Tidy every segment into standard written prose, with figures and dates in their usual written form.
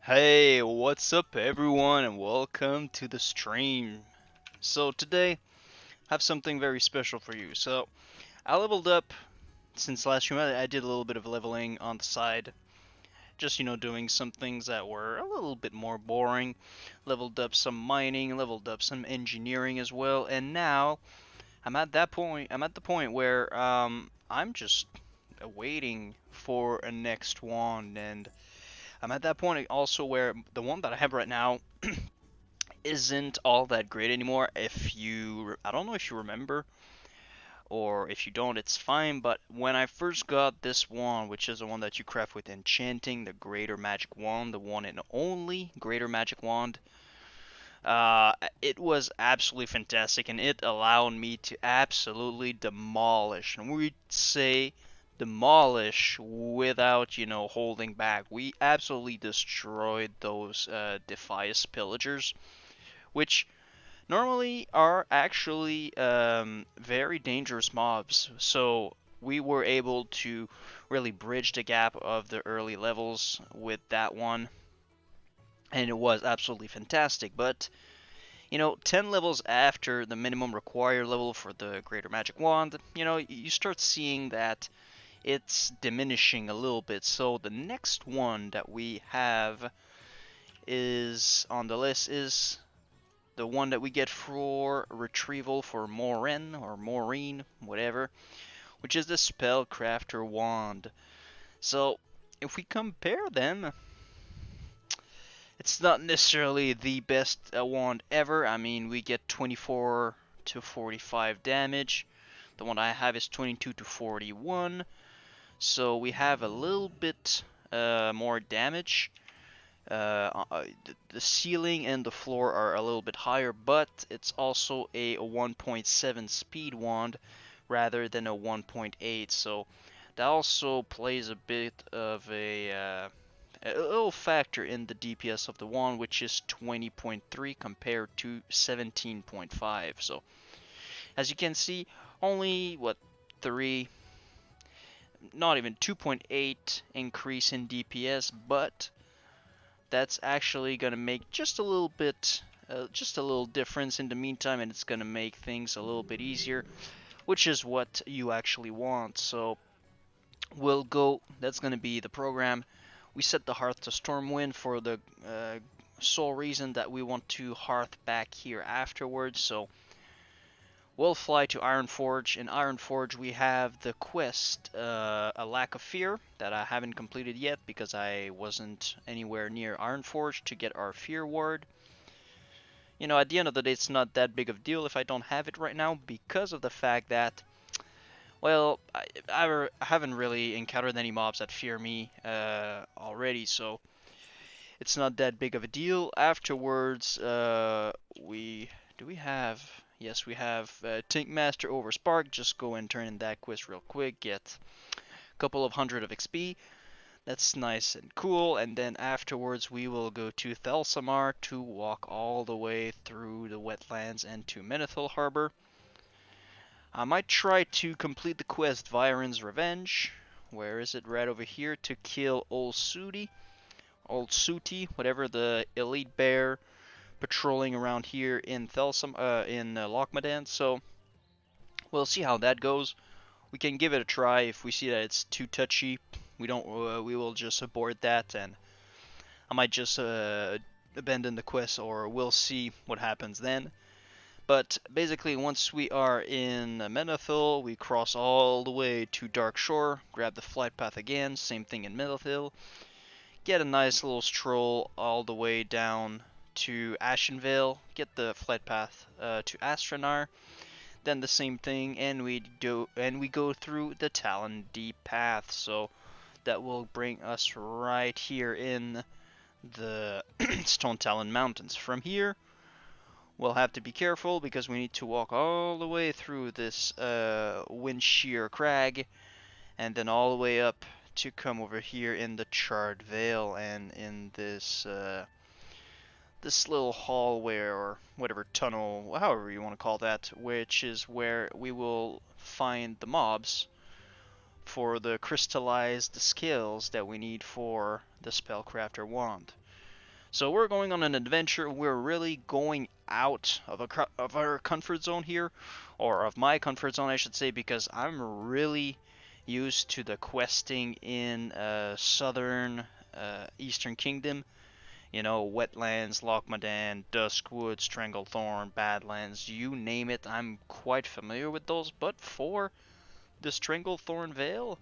Hey, what's up everyone and welcome to the stream. So today, I have something very special for you. So, I leveled up since last stream. I did a little bit of leveling on the side. Just, doing some things that were a little bit more boring. Leveled up some mining, leveled up some engineering as well. And now, I'm at the point where I'm just waiting for a next wand, and I'm at that point also where the one that I have right now isn't all that great anymore. I don't know if you remember, or if you don't, it's fine. But when I first got this wand, which is the one that you craft with enchanting, the Greater Magic Wand, the one and only Greater Magic Wand, it was absolutely fantastic, and it allowed me to absolutely demolish. And we'd say demolish without, holding back. We absolutely destroyed those Defias pillagers, which normally are actually very dangerous mobs. So we were able to really bridge the gap of the early levels with that one, and it was absolutely fantastic. But 10 levels after the minimum required level for the Greater Magic Wand, you start seeing that it's diminishing a little bit. So the next one that we have is on the list is the one that we get for retrieval for Morin or Maureen, whatever, which is the Spellcrafter Wand. So if we compare them, it's not necessarily the best wand ever. I mean, we get 24 to 45 damage. The one I have is 22 to 41. So we have a little bit more damage. The ceiling and the floor are a little bit higher, but it's also a 1.7 speed wand rather than a 1.8. So that also plays a bit of a little factor in the DPS of the wand, which is 20.3 compared to 17.5. So as you can see, only what 3, not even 2.8 increase in DPS, but that's actually gonna make just a little bit, just a little difference in the meantime, and it's gonna make things a little bit easier, which is what you actually want. So we'll go. That's gonna be the program. We set the Hearth to Stormwind for the sole reason that we want to Hearth back here afterwards. So we'll fly to Ironforge. In Ironforge, we have the quest, A Lack of Fear, that I haven't completed yet because I wasn't anywhere near Ironforge to get our Fear Ward. At the end of the day, it's not that big of a deal if I don't have it right now because of the fact that, well, I haven't really encountered any mobs that fear me already, so it's not that big of a deal. Afterwards, do we have? Yes, we have Tank Master over Spark. Just go and turn in that quest real quick. Get a couple of hundred of XP. That's nice and cool. And then afterwards, we will go to Thelsamar to walk all the way through the wetlands and to Menethil Harbor. I might try to complete the quest Viren's Revenge. Where is it? Right over here, to kill Old Sooty, whatever, the elite bear patrolling around here in Lochmadan. So we'll see how that goes. We can give it a try. If we see that it's too touchy, we will just abort that, and I might just abandon the quest, or we'll see what happens then. But basically, once we are in Menethil, we cross all the way to Dark Shore, grab the flight path again, same thing in Menethil, get a nice little stroll all the way down to Ashenvale, get the flight path to Astranar, then the same thing, and we go through the Talon Deep path. So that will bring us right here in the Stone Talon Mountains. From here, we'll have to be careful because we need to walk all the way through this Windshear Crag, and then all the way up to come over here in the Charred Vale, and in this this little hallway or whatever tunnel, however you want to call that, which is where we will find the mobs for the crystallized skills that we need for the Spellcrafter wand. So we're going on an adventure. We're really going out of our comfort zone here, or of my comfort zone, I should say, because I'm really used to the questing in southern Eastern Kingdom. You know, Wetlands, Lochmadan, Duskwood, Stranglethorn, Badlands, you name it. I'm quite familiar with those. But for the Stranglethorn Vale,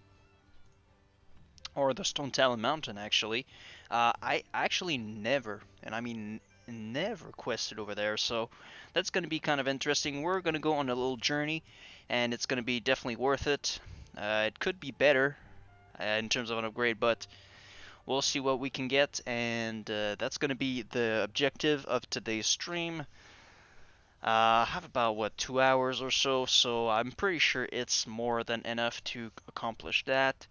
or the Stone Talon Mountain actually. I actually never, and I mean never quested over there, so that's going to be kind of interesting. We're going to go on a little journey, and it's going to be definitely worth it. It could be better in terms of an upgrade, but we'll see what we can get, and that's going to be the objective of today's stream. I have about, what, 2 hours or so, so I'm pretty sure it's more than enough to accomplish that.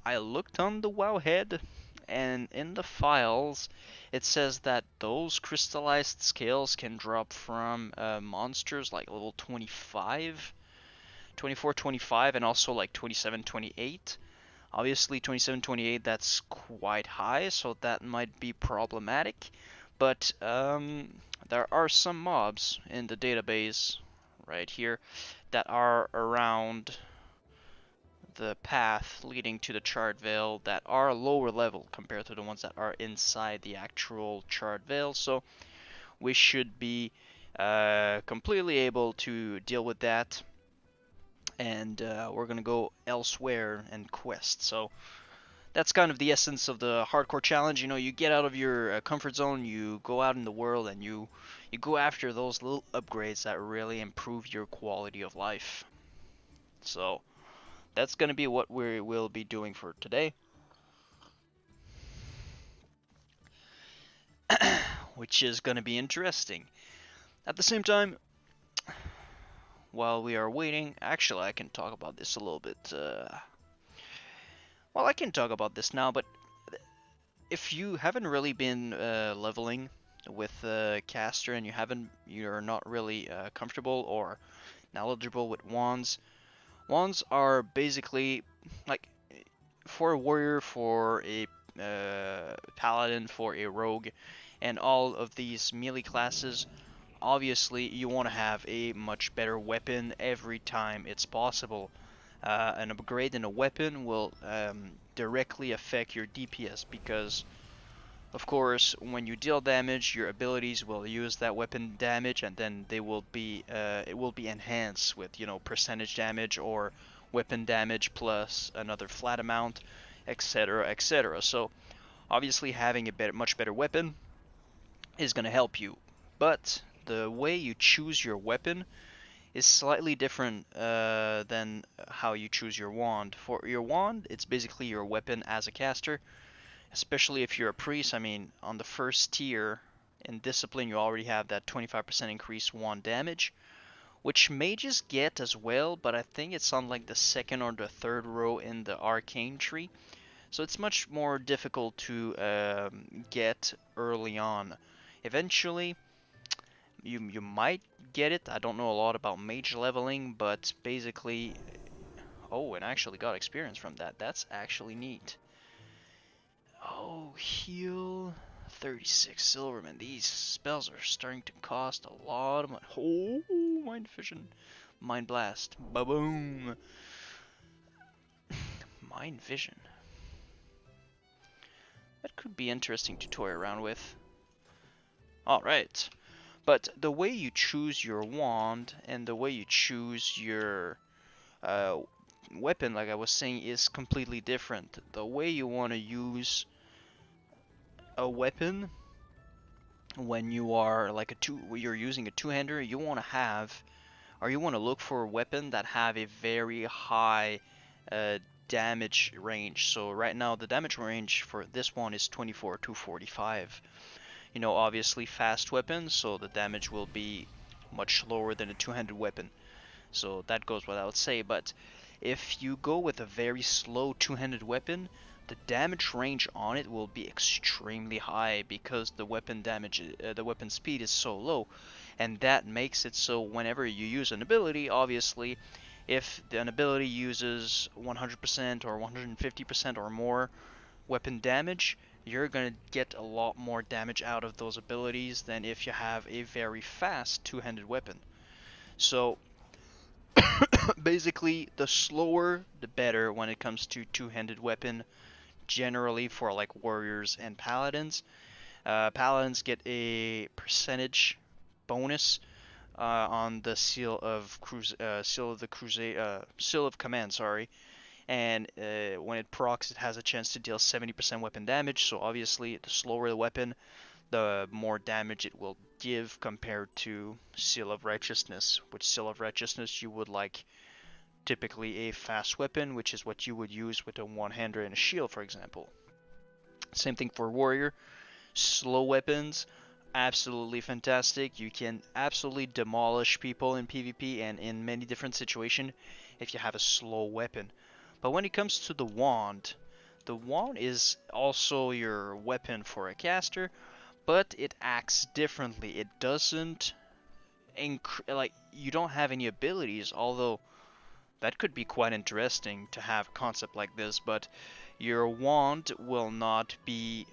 I looked on the Wowhead, and in the files, it says that those crystallized scales can drop from monsters like level 25, 24, 25, and also like 27, 28. Obviously, 27, 28, that's quite high, so that might be problematic. But there are some mobs in the database right here that are around the path leading to the Charred Vale that are lower level compared to the ones that are inside the actual Charred Vale, so we should be completely able to deal with that, and we're gonna go elsewhere and quest. So that's kind of the essence of the hardcore challenge. You know, you get out of your comfort zone, you go out in the world, and you go after those little upgrades that really improve your quality of life. So that's going to be what we will be doing for today. Which is going to be interesting. At the same time, while we are waiting, actually I can talk about this a little bit. Well, I can talk about this now, but if you haven't really been leveling with caster and you're not really comfortable or knowledgeable with wands, wands are basically like for a warrior, for a paladin, for a rogue, and all of these melee classes, obviously you want to have a much better weapon every time it's possible. An upgrade in a weapon will directly affect your DPS because, of course, when you deal damage, your abilities will use that weapon damage, and then it will be enhanced with, you know, percentage damage or weapon damage plus another flat amount, etc., etc. So obviously having a much better weapon is going to help you, but the way you choose your weapon is slightly different than how you choose your wand. For your wand, it's basically your weapon as a caster, especially if you're a priest. I mean, on the first tier in discipline, you already have that 25% increased wand damage, which mages get as well, but I think it's on like the second or the third row in the arcane tree. So it's much more difficult to get early on. Eventually, you might get it. I don't know a lot about mage leveling, but basically, oh, and I actually got experience from that. That's actually neat. Oh, heal 36 silver, man. These spells are starting to cost a lot of money. Oh, mind vision, mind blast, ba-boom. Mind vision. That could be interesting to toy around with. Alright. But the way you choose your wand and the way you choose your weapon, like I was saying, is completely different. The way you want to use a weapon when you are like you're using a two-hander, you want to have, or you want to look for a weapon that have a very high damage range. So right now the damage range for this one is 24 to 45. You know, obviously fast weapons, so the damage will be much lower than a two-handed weapon. So that goes without say, but if you go with a very slow two-handed weapon, the damage range on it will be extremely high because the weapon damage, the weapon speed is so low, and that makes it so whenever you use an ability, obviously, if an ability uses 100% or 150% or more weapon damage, you're gonna get a lot more damage out of those abilities than if you have a very fast two-handed weapon. So basically, the slower the better when it comes to two-handed weapon, generally for like warriors and paladins. Paladins get a percentage bonus on the seal of command, sorry. And when it procs, it has a chance to deal 70% weapon damage. So obviously, the slower the weapon, the more damage it will give compared to Seal of Righteousness. Which Seal of Righteousness you would like typically a fast weapon, which is what you would use with a one-hander and a shield, for example. Same thing for Warrior. Slow weapons, absolutely fantastic. You can absolutely demolish people in PvP and in many different situations if you have a slow weapon. But when it comes to the wand is also your weapon for a caster, but it acts differently. It doesn't like you don't have any abilities, although that could be quite interesting to have a concept like this, but your wand will not be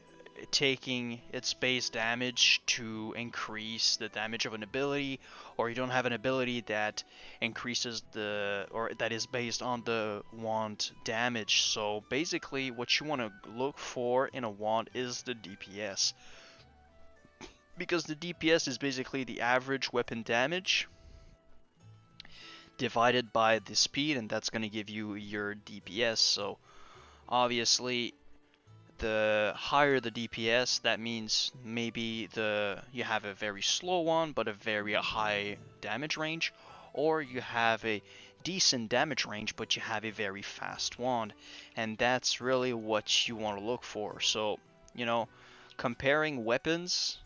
taking its base damage to increase the damage of an ability, or you don't have an ability that increases or that is based on the wand damage. So basically what you want to look for in a wand is the DPS, because the DPS is basically the average weapon damage divided by the speed, and that's going to give you your DPS. So obviously the higher the DPS, that means maybe you have a very slow one but a very high damage range, or you have a decent damage range but you have a very fast wand, and that's really what you want to look for. So, you know, comparing weapons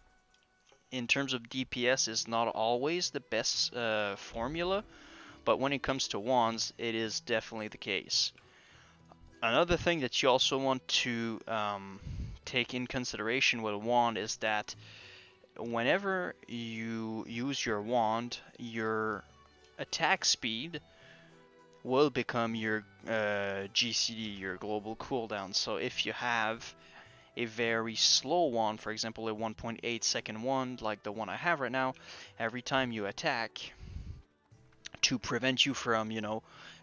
in terms of DPS is not always the best formula, but when it comes to wands, it is definitely the case. Another thing that you also want to take in consideration with a wand is that whenever you use your wand, your attack speed will become your GCD, your global cooldown. So if you have a very slow wand, for example a 1.8 second wand like the one I have right now, every time you attack, to prevent you from,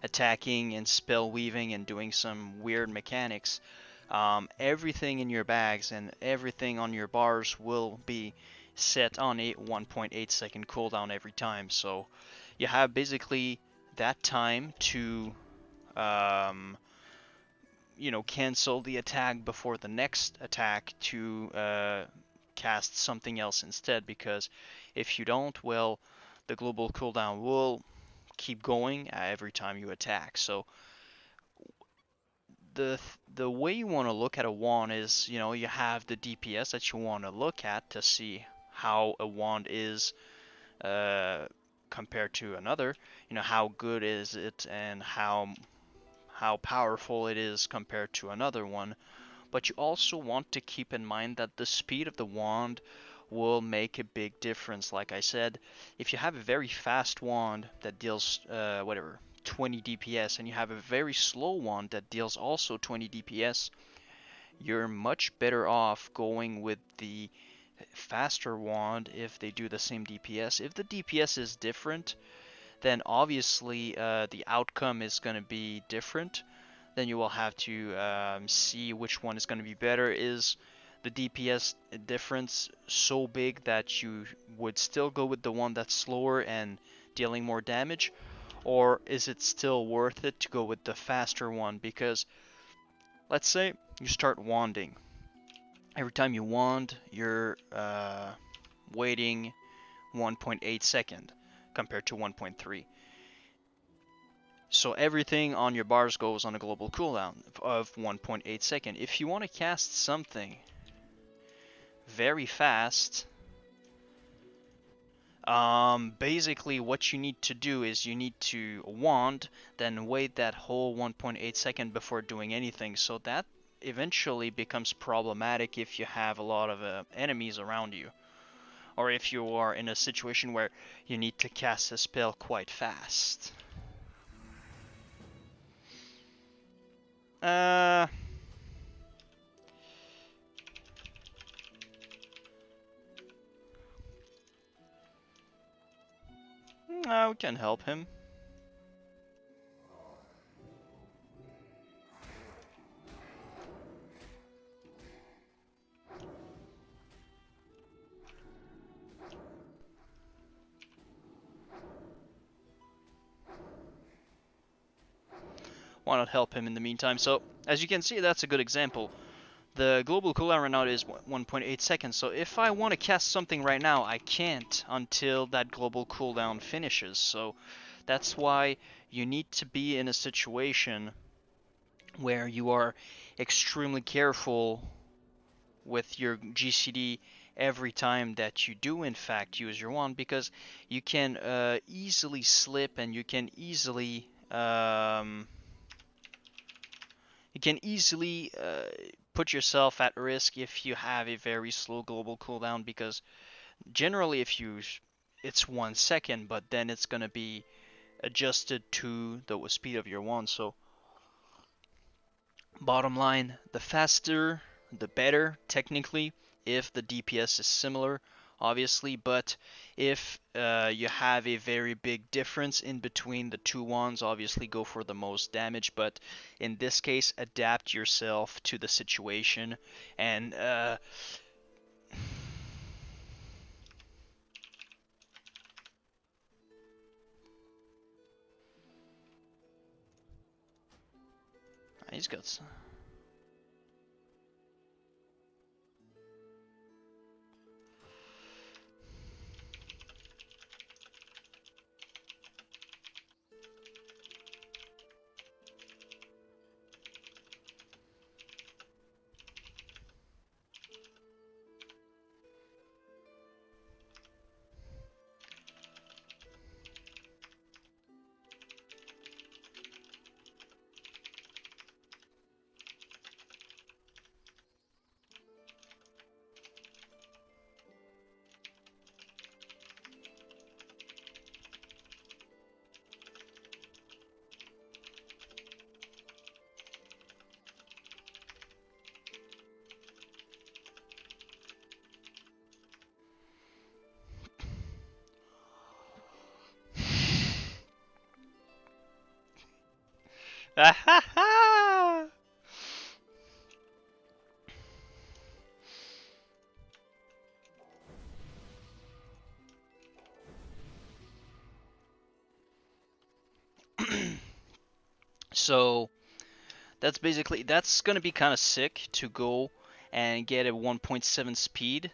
attacking and spell weaving and doing some weird mechanics, everything in your bags and everything on your bars will be set on a 1.8 second cooldown every time. So you have basically that time to, cancel the attack before the next attack to cast something else instead. Because if you don't, well, the global cooldown will keep going every time you attack. So the way you want to look at a wand is, you have the DPS that you want to look at to see how a wand is compared to another. How good is it and how powerful it is compared to another one. But you also want to keep in mind that the speed of the wand will make a big difference. Like I said, if you have a very fast wand that deals 20 DPS, and you have a very slow wand that deals also 20 DPS, you're much better off going with the faster wand if they do the same DPS. If the DPS is different, then obviously the outcome is going to be different. Then you will have to see which one is going to be better. Is the DPS difference so big that you would still go with the one that's slower and dealing more damage? Or is it still worth it to go with the faster one? Because let's say you start wanding. Every time you wand, you're waiting 1.8 second compared to 1.3. So everything on your bars goes on a global cooldown of 1.8 second. If you want to cast something very fast, basically what you need to do is you need to wand, then wait that whole 1.8 second before doing anything. So that eventually becomes problematic if you have a lot of enemies around you, or if you are in a situation where you need to cast a spell quite fast. We can help him. Why not help him in the meantime? So, as you can see, that's a good example. The global cooldown right now is 1.8 seconds, so if I want to cast something right now, I can't until that global cooldown finishes. So that's why you need to be in a situation where you are extremely careful with your GCD every time that you do in fact use your wand, because you can easily slip and you can easily put yourself at risk if you have a very slow global cooldown, because generally if you it's 1 second, but then it's gonna be adjusted to the speed of your wand. So bottom line, the faster the better technically, if the DPS is similar obviously, but if you have a very big difference in between the two wands, obviously go for the most damage, but in this case adapt yourself to the situation. And he's got some. So that's gonna be kind of sick to go and get a 1.7 speed.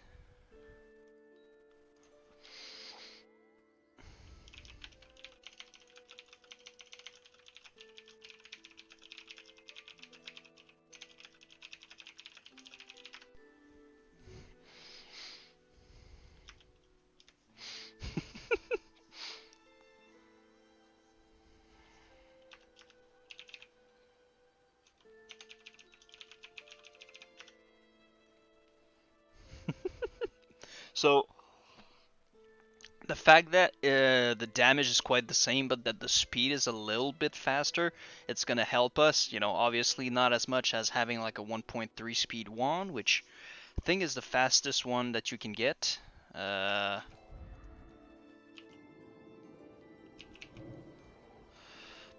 So the fact that the damage is quite the same, but that the speed is a little bit faster, it's gonna help us. Obviously not as much as having like a 1.3 speed wand, which I think is the fastest one that you can get. But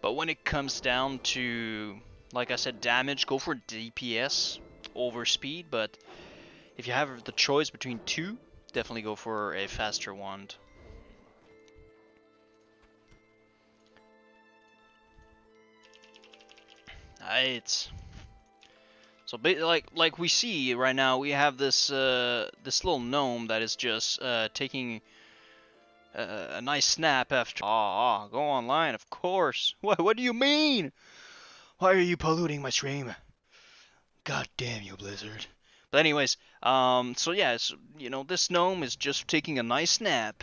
when it comes down to, like I said, damage, go for DPS over speed. But if you have the choice between two, definitely go for a faster wand. Right. So like we see right now, we have this this little gnome that is just taking a nice snap after. Go online, of course. What do you mean? Why are you polluting my stream? God damn you, Blizzard. But anyways, so yeah, this gnome is just taking a nice nap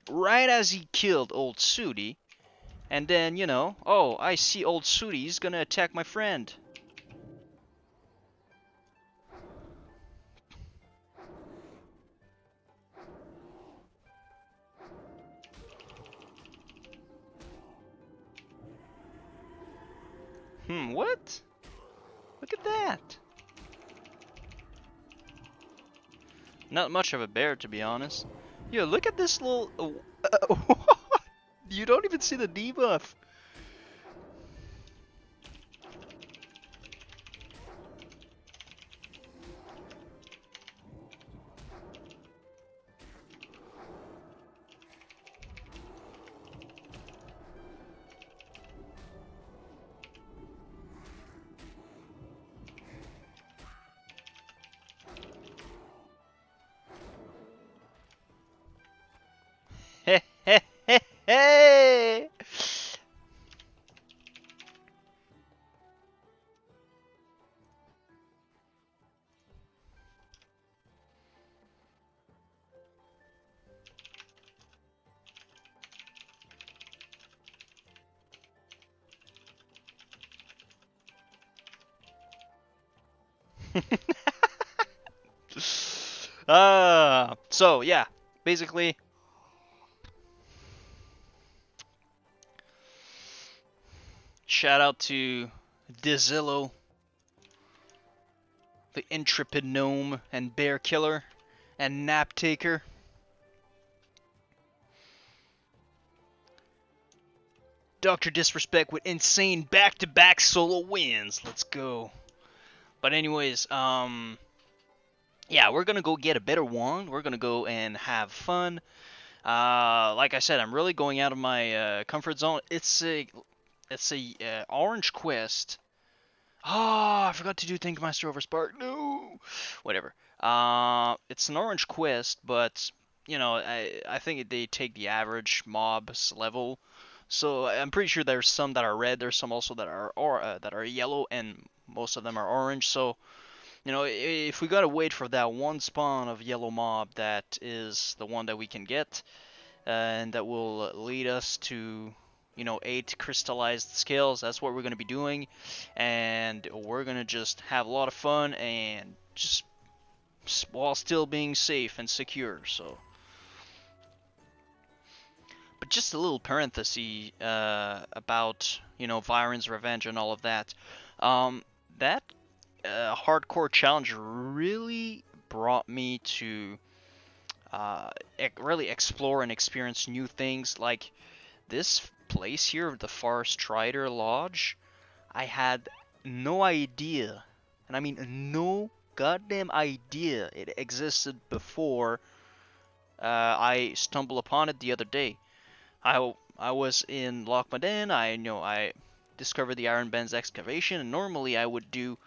right as he killed old Sudi, and then oh, I see old Sudi, he's gonna attack my friend. What? Look at that. Not much of a bear, to be honest. Yo, look at this little. You don't even see the debuff. Hey! So yeah, basically, shout out to Dizillo, the intrepid gnome and bear killer, and nap taker. Dr. Disrespect with insane back-to-back solo wins. Let's go. But anyways, yeah, we're gonna go get a better wand. We're gonna go and have fun. Like I said, I'm really going out of my comfort zone. It's a orange quest. Ah, I forgot to do Think Master over Spark. No, whatever. It's an orange quest, but you know, I think they take the average mob's level. So I'm pretty sure there's some that are red. There's some also that are yellow, and most of them are orange. So you know, if we gotta wait for that one spawn of yellow mob, that is the one that we can get, and that will lead us to, you know, 8 crystallized scales. That's what we're gonna be doing, and we're gonna just have a lot of fun and just while still being safe and secure. So, but just a little parenthesis about, you know, Viren's Revenge and all of that. That hardcore challenge really brought me to really explore and experience new things. Like this place here, the Forest Strider Lodge, I had no idea, and I mean no goddamn idea it existed before I stumbled upon it the other day. I was in Lochmaden. I discovered the Iron Ben's excavation, and normally I would do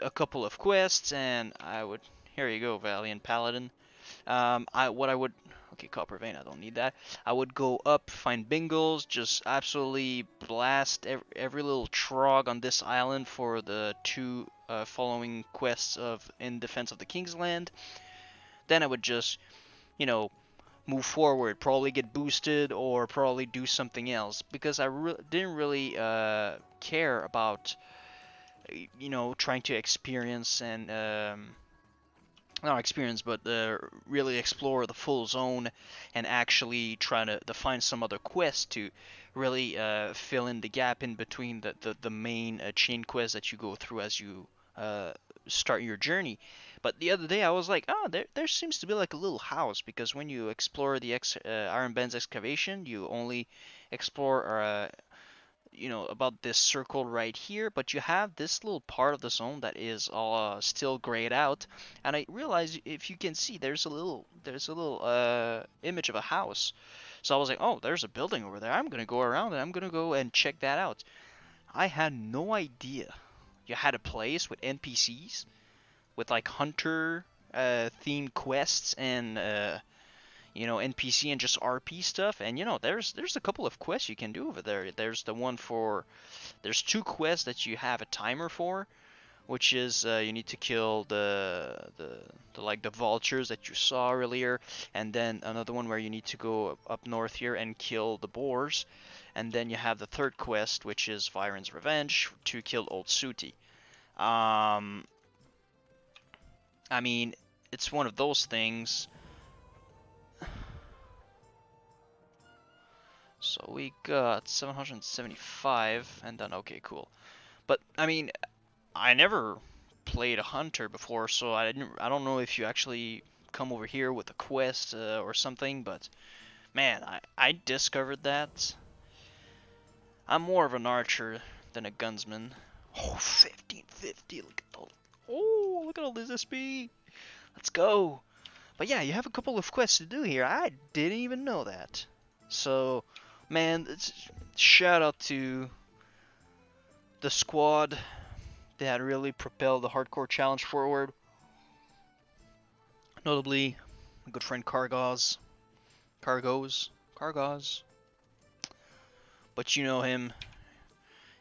a couple of quests, and I would, here you go, Valiant Paladin. I would, okay, Copper Vein, I don't need that. I would go up, find Bingles, just absolutely blast every little trog on this island for the 2 following quests of In Defense of the King's Land. Then I would just, you know, move forward, probably get boosted or probably do something else, because I didn't really care about, you know, trying to experience and not experience, but really explore the full zone and actually try to find some other quest to really fill in the gap in between the main chain quest that you go through as you start your journey. But the other day I was like, oh, there seems to be like a little house, because when you explore the Iron Ben's excavation, you only explore you know, about this circle right here, but you have this little part of the zone that is still grayed out, and I realized, if you can see, there's a little image of a house. So I was like, oh, there's a building over there. I'm gonna go around and I'm gonna go and check that out. I had no idea you had a place with NPCs, with like hunter themed quests and you know, NPC and just RP stuff. And you know, there's a couple of quests you can do over there. There's 2 quests that you have a timer for, which is you need to kill the like the vultures that you saw earlier, and then another one where you need to go up north here and kill the boars, and then you have the 3rd quest, which is Viren's Revenge, to kill Old Sooty. Um, I mean, it's one of those things. So we got 775, and then okay, cool. But I mean, I never played a hunter before, so I don't know if you actually come over here with a quest or something, but man, I discovered that I'm more of an archer than a gunsman. Oh, 1550, look at all this SP. Let's go. But yeah, you have a couple of quests to do here. I didn't even know that. So, man, shout out to the squad that really propelled the hardcore challenge forward. Notably, my good friend Cargos. But you know him.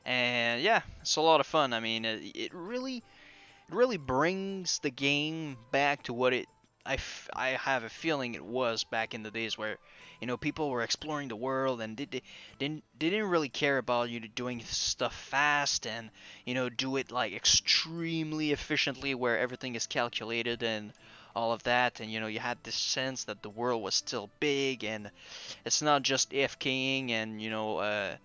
And yeah, it's a lot of fun. I mean, it really brings the game back to what I have a feeling it was back in the days where, people were exploring the world and didn't really care about doing stuff fast and do it like extremely efficiently where everything is calculated and all of that, and you had this sense that the world was still big and it's not just AFKing and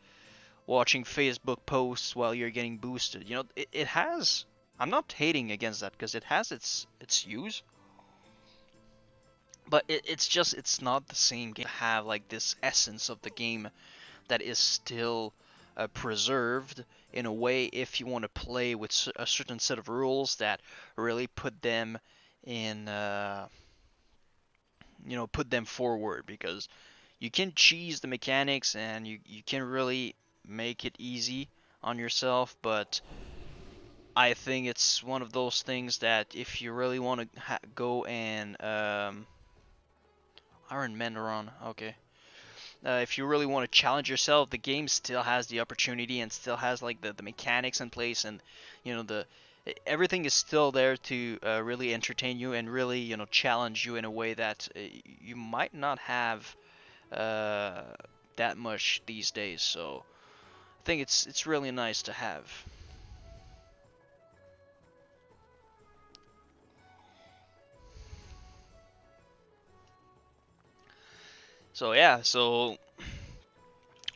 watching Facebook posts while you're getting boosted. It has. I'm not hating against that because it has its use, but it's not the same game. To have like this essence of the game that is still preserved in a way if you want to play with a certain set of rules that really put them in put them forward, because you can cheese the mechanics and you can really make it easy on yourself, but I think it's one of those things that if you really want to go and Iron Mandaron, okay. If you really want to challenge yourself, the game still has the opportunity and still has like the mechanics in place, and the everything is still there to really entertain you and really challenge you in a way that you might not have that much these days. So I think it's really nice to have. So yeah, so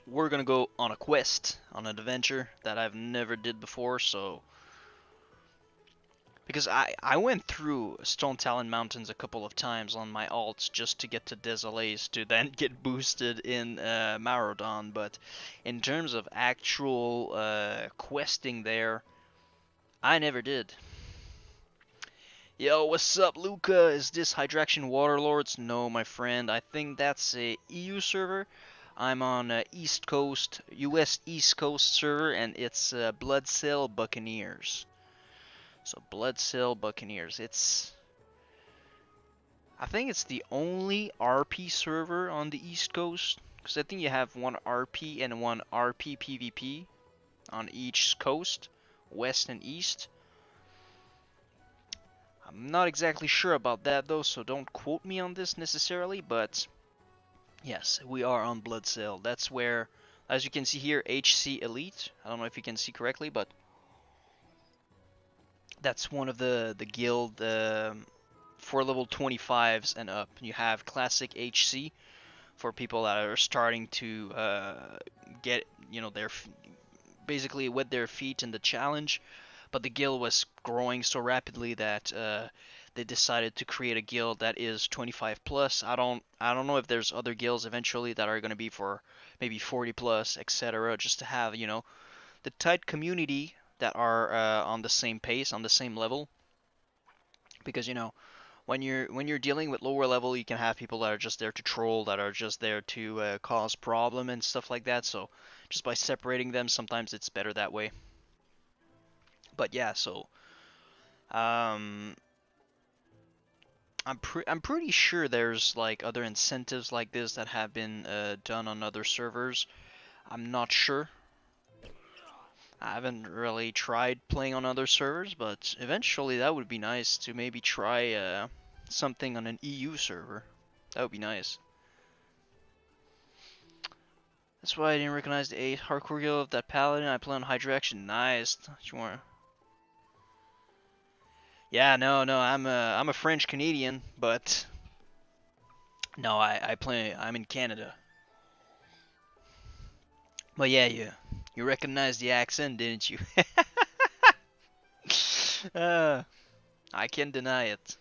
we're gonna go on a quest, on an adventure that I've never did before. So because I went through Stone Talon Mountains a couple of times on my alts just to get to Desolace to then get boosted in Marodon, but in terms of actual questing there, I never did. Yo, what's up, Luca? Is this Hydraction Waterlords? No, my friend. I think that's a EU server. I'm on East Coast, US East Coast server, and it's Bloodsail Buccaneers. So Bloodsail Buccaneers. I think it's the only RP server on the East Coast, because I think you have one RP and one RP PvP on each coast, West and East. I'm not exactly sure about that though, so don't quote me on this necessarily, but yes, we are on Bloodsail. That's where, as you can see here, HC Elite. I don't know if you can see correctly, but that's one of the guild for level 25s and up. You have Classic HC for people that are starting to get their basically wet their feet in the challenge. But the guild was growing so rapidly that they decided to create a guild that is 25 plus. I don't know if there's other guilds eventually that are going to be for maybe 40 plus, etc. Just to have the tight community that are on the same pace, on the same level. Because when you're dealing with lower level, you can have people that are just there to troll, that are just there to cause problem and stuff like that. So just by separating them, sometimes it's better that way. But yeah, so um, I'm pretty sure there's like other incentives like this that have been done on other servers. I'm not sure. I haven't really tried playing on other servers, but eventually that would be nice to maybe try something on an EU server. That would be nice. That's why I didn't recognize the 8 hardcore guild of that paladin. I play on Hydraction. Nice. Sure. Yeah, no, I'm a French Canadian, but no, I'm in Canada. But yeah, you recognized the accent, didn't you? uh, I can't deny it.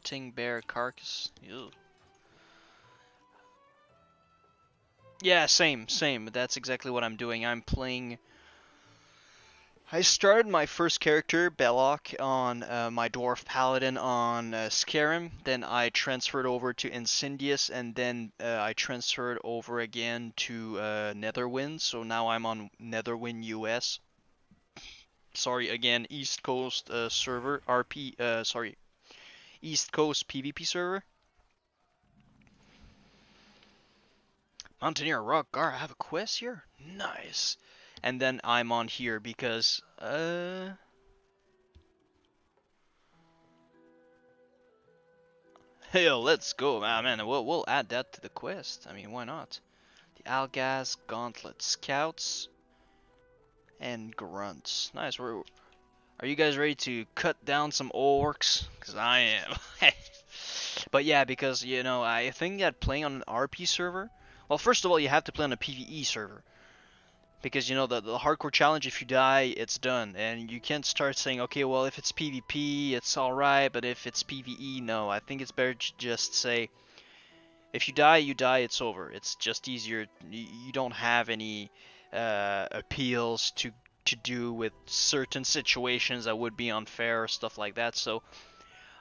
rotting bear carcass. Ew. Yeah, same. That's exactly what I'm doing. I'm playing. I started my first character, Belloc, on my Dwarf Paladin on Skyrim. Then I transferred over to Incendius, and then I transferred over again to Netherwind. So now I'm on Netherwind US. Sorry, again, East Coast server, East Coast PvP server. Mountaineer Rock Gar, I have a quest here? Nice. And then I'm on here because, hell, let's go, man. We'll add that to the quest. I mean, why not? The Algaz, Gauntlet Scouts, and Grunts. Nice. Are you guys ready to cut down some orcs? Because I am. But yeah, because, you know, I think that playing on an RP server, well, first of all, you have to play on a PvE server. Because, you know, the hardcore challenge, if you die, it's done. And you can't start saying, okay, well, if it's PvP, it's alright, but if it's PvE, no. I think it's better to just say, if you die, it's over. It's just easier. You don't have any appeals to do with certain situations that would be unfair or stuff like that. So,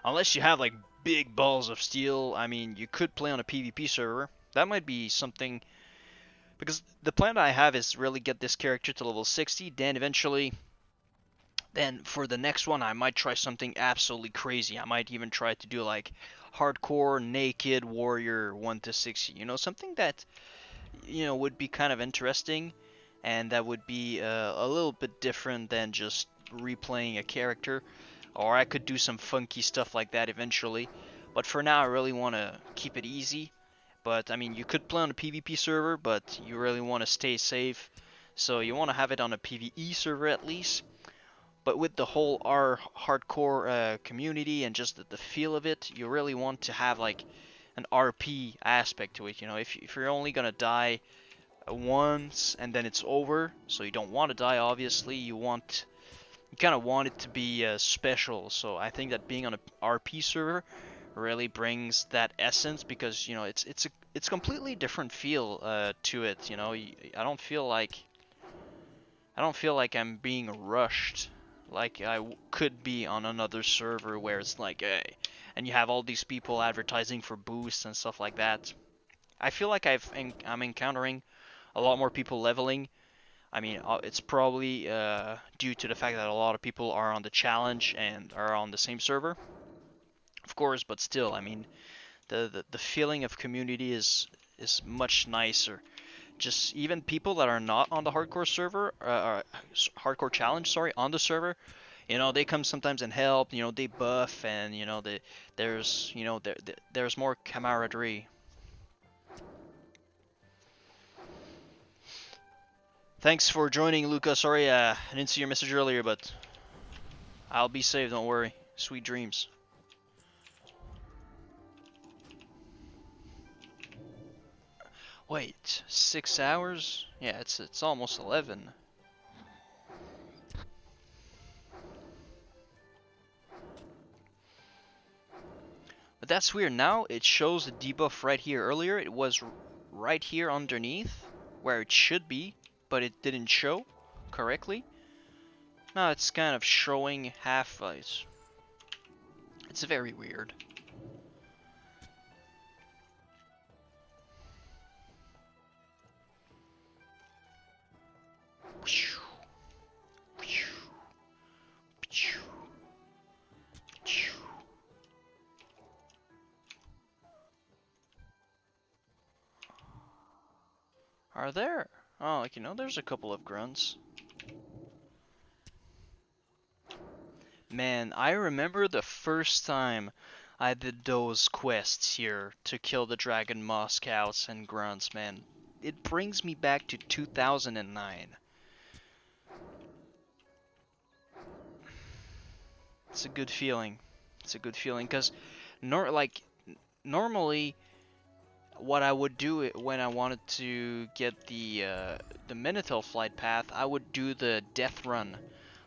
unless you have, like, big balls of steel, I mean, you could play on a PvP server. That might be something. Because the plan I have is really get this character to level 60, then eventually, then for the next one I might try something absolutely crazy. I might even try to do like hardcore naked warrior 1 to 60, you know, something that, you know, would be kind of interesting, and that would be a little bit different than just replaying a character. Or I could do some funky stuff like that eventually, but for now I really want to keep it easy. But, I mean, you could play on a PvP server, but you really want to stay safe. So you want to have it on a PvE server at least. But with the whole hardcore community and just the feel of it, you really want to have, like, an RP aspect to it. You know, if you're only going to die once and then it's over, so you don't want to die, obviously, you kind of want it to be special. So I think that being on a RP server really brings that essence, because, you know, it's completely different feel to it. You know, I don't feel like I'm being rushed like I could be on another server where it's like, hey, and you have all these people advertising for boosts and stuff like that. I feel like I'm encountering a lot more people leveling. I mean, it's probably due to the fact that a lot of people are on the challenge and are on the same server, of course, but still, I mean, the feeling of community is much nicer. Just even people that are not on the hardcore server, hardcore challenge, sorry, on the server, you know, they come sometimes and help. You know, they buff, and, you know, there's, you know, there's more camaraderie. Thanks for joining, Luca. Sorry, I didn't see your message earlier, but I'll be safe. Don't worry. Sweet dreams. Wait, 6 hours? Yeah, it's almost 11. But that's weird. Now it shows the debuff right here. Earlier it was right here underneath, where it should be, but it didn't show correctly. Now it's kind of showing half. It's very weird. Are there? Oh, like, you know, there's a couple of grunts. Man, I remember the first time I did those quests here to kill the Dragon Moss Scouts and grunts, man. It brings me back to 2009. It's a good feeling. It's a good feeling, because normally what I would do when I wanted to get the Minotaur flight path, I would do the death run,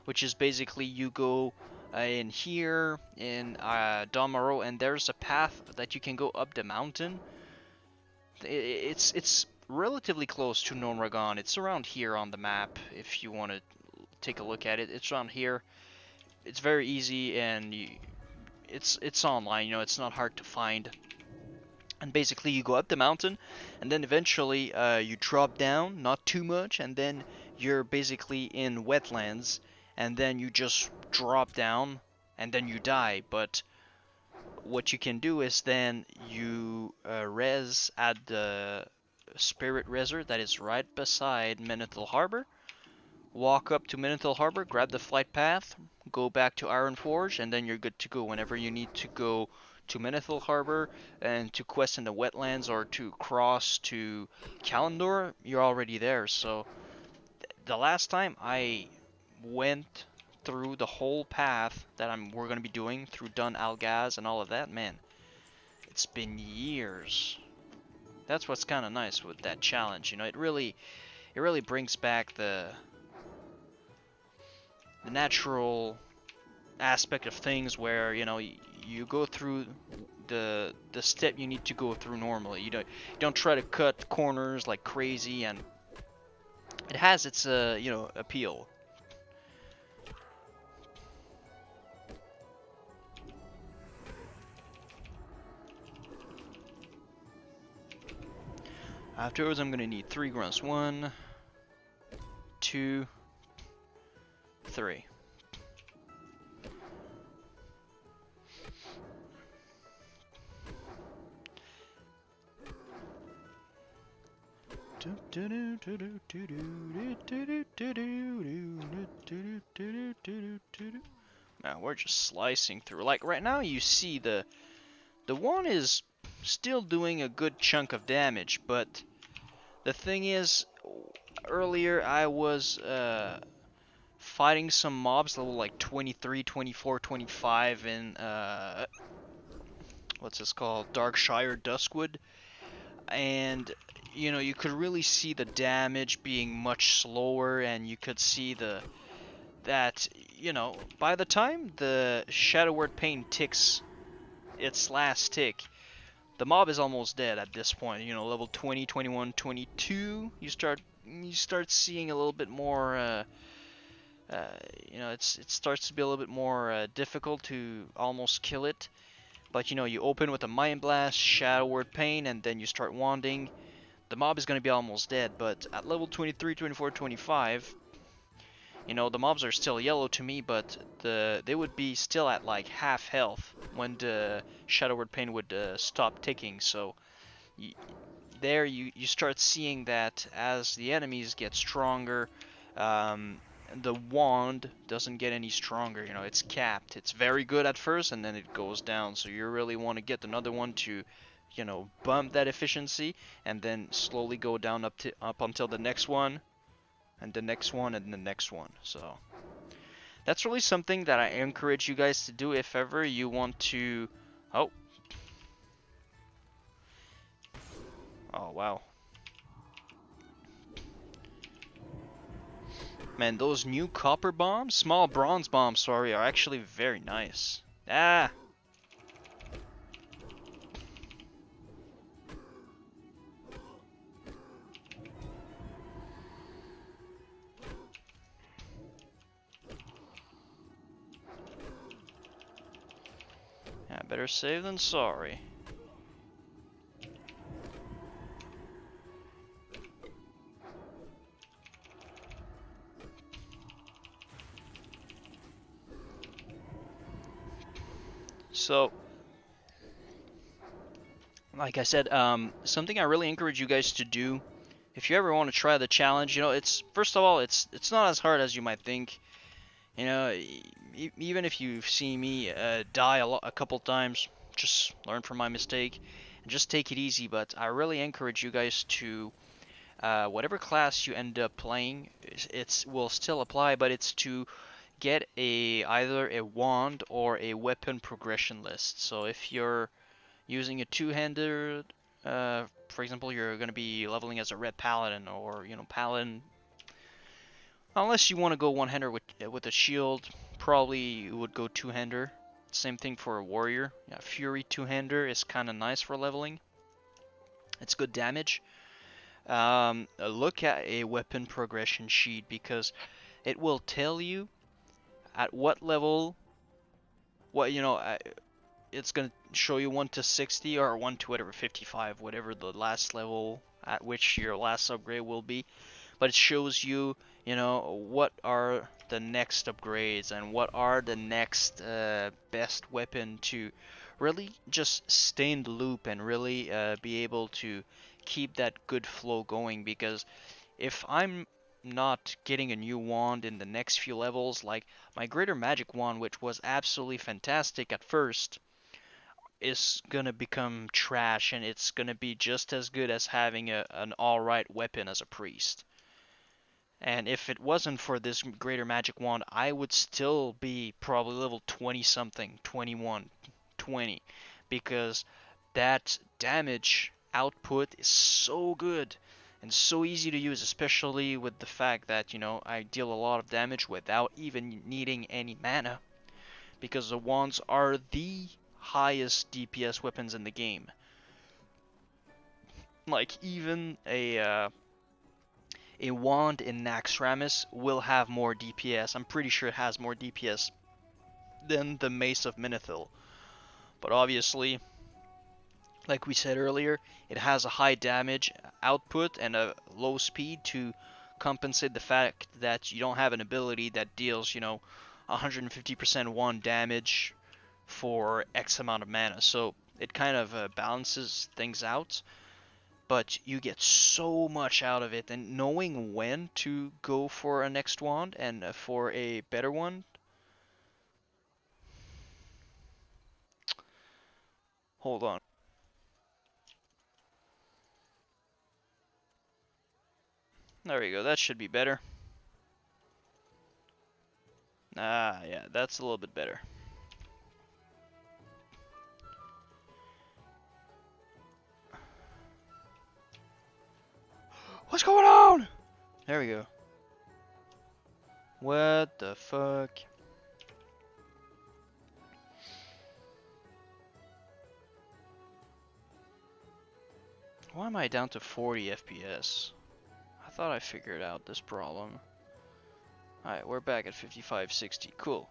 which is basically you go in here in Domaro, and there's a path that you can go up the mountain. It's relatively close to Norragon. It's around here on the map if you want to take a look at it. It's around here. It's very easy and it's online. You know, it's not hard to find. And basically, you go up the mountain, and then eventually you drop down, not too much, and then you're basically in wetlands, and then you just drop down, and then you die. But what you can do is then you res at the Spirit Resort that is right beside Menethil Harbor. Walk up to Menethil Harbor, grab the flight path, go back to Ironforge, and then you're good to go whenever you need to go to Menethil Harbor and to quest in the wetlands or to cross to Kalendor, you're already there. So the last time I went through the whole path that we're gonna be doing through Dun Algaz and all of that, man, it's been years. That's what's kind of nice with that challenge. You know, it really brings back the natural aspect of things where you go through the step you need to go through normally. You don't try to cut corners like crazy, and it has its appeal. Afterwards, I'm gonna need 3 grunts. 1, 2, 3. Now we're just slicing through. Like right now, you see the one is still doing a good chunk of damage, but the thing is, earlier I was fighting some mobs level like 23, 24, 25 in what's this called? Darkshire Duskwood, and you could really see the damage being much slower, and you could see that by the time the Shadow Word Pain ticks its last tick, the mob is almost dead at this point. Level 20, 21, 22, you start seeing a little bit more it starts to be a little bit more difficult to almost kill it. But you open with a Mind Blast, Shadow Word Pain, and then you start wanding. The mob is going to be almost dead, but at level 23, 24, 25, the mobs are still yellow to me, but they would be still at like half health when the Shadow Word Pain would stop ticking. So there you start seeing that as the enemies get stronger, the wand doesn't get any stronger. It's capped. It's very good at first, and then it goes down. So you really want to get another one to bump that efficiency, and then slowly go down up until the next one, and the next one, and the next one. So that's really something that I encourage you guys to do if ever you want to. Oh wow. Man, those new copper bombs, small bronze bombs, sorry, are actually very nice. Ah! Yeah, better safe than sorry. So, like I said, something I really encourage you guys to do, if you ever want to try the challenge, it's first of all, it's not as hard as you might think. Even if you see me die a couple times, just learn from my mistake and just take it easy. But I really encourage you guys to, whatever class you end up playing, it will still apply, but it's to get either a wand or a weapon progression list. So if you're using a two-handed, for example, you're going to be leveling as a red paladin, or paladin. Unless you want to go one-hander with a shield, probably you would go two-hander. Same thing for a warrior. Yeah, Fury two-hander is kind of nice for leveling. It's good damage. Look at a weapon progression sheet because it will tell you at what level, what it's gonna show you 1 to 60 or 1 to whatever 55, whatever the last level at which your last upgrade will be. But it shows you, what are the next upgrades and what are the next best weapon to really just stay in the loop and really be able to keep that good flow going. Because if I'm not getting a new wand in the next few levels, like my Greater Magic Wand, which was absolutely fantastic at first, is gonna become trash, and it's gonna be just as good as having an alright weapon as a priest. And if it wasn't for this Greater Magic Wand, I would still be probably level 20 something, 21, 20, because that damage output is so good and so easy to use, especially with the fact that, I deal a lot of damage without even needing any mana, because the wands are the highest DPS weapons in the game. Like, even a wand in Naxxramas will have more DPS. I'm pretty sure it has more DPS than the Mace of Menethil. But obviously, like we said earlier, it has a high damage output and a low speed to compensate the fact that you don't have an ability that deals, 150% wand damage for X amount of mana. So it kind of balances things out, but you get so much out of it, and knowing when to go for a next wand and for a better one. Hold on. There we go. That should be better. Ah, yeah, that's a little bit better. What's going on? There we go. What the fuck? Why am I down to 40 FPS? I thought I figured out this problem. Alright, we're back at 55, 60. Cool.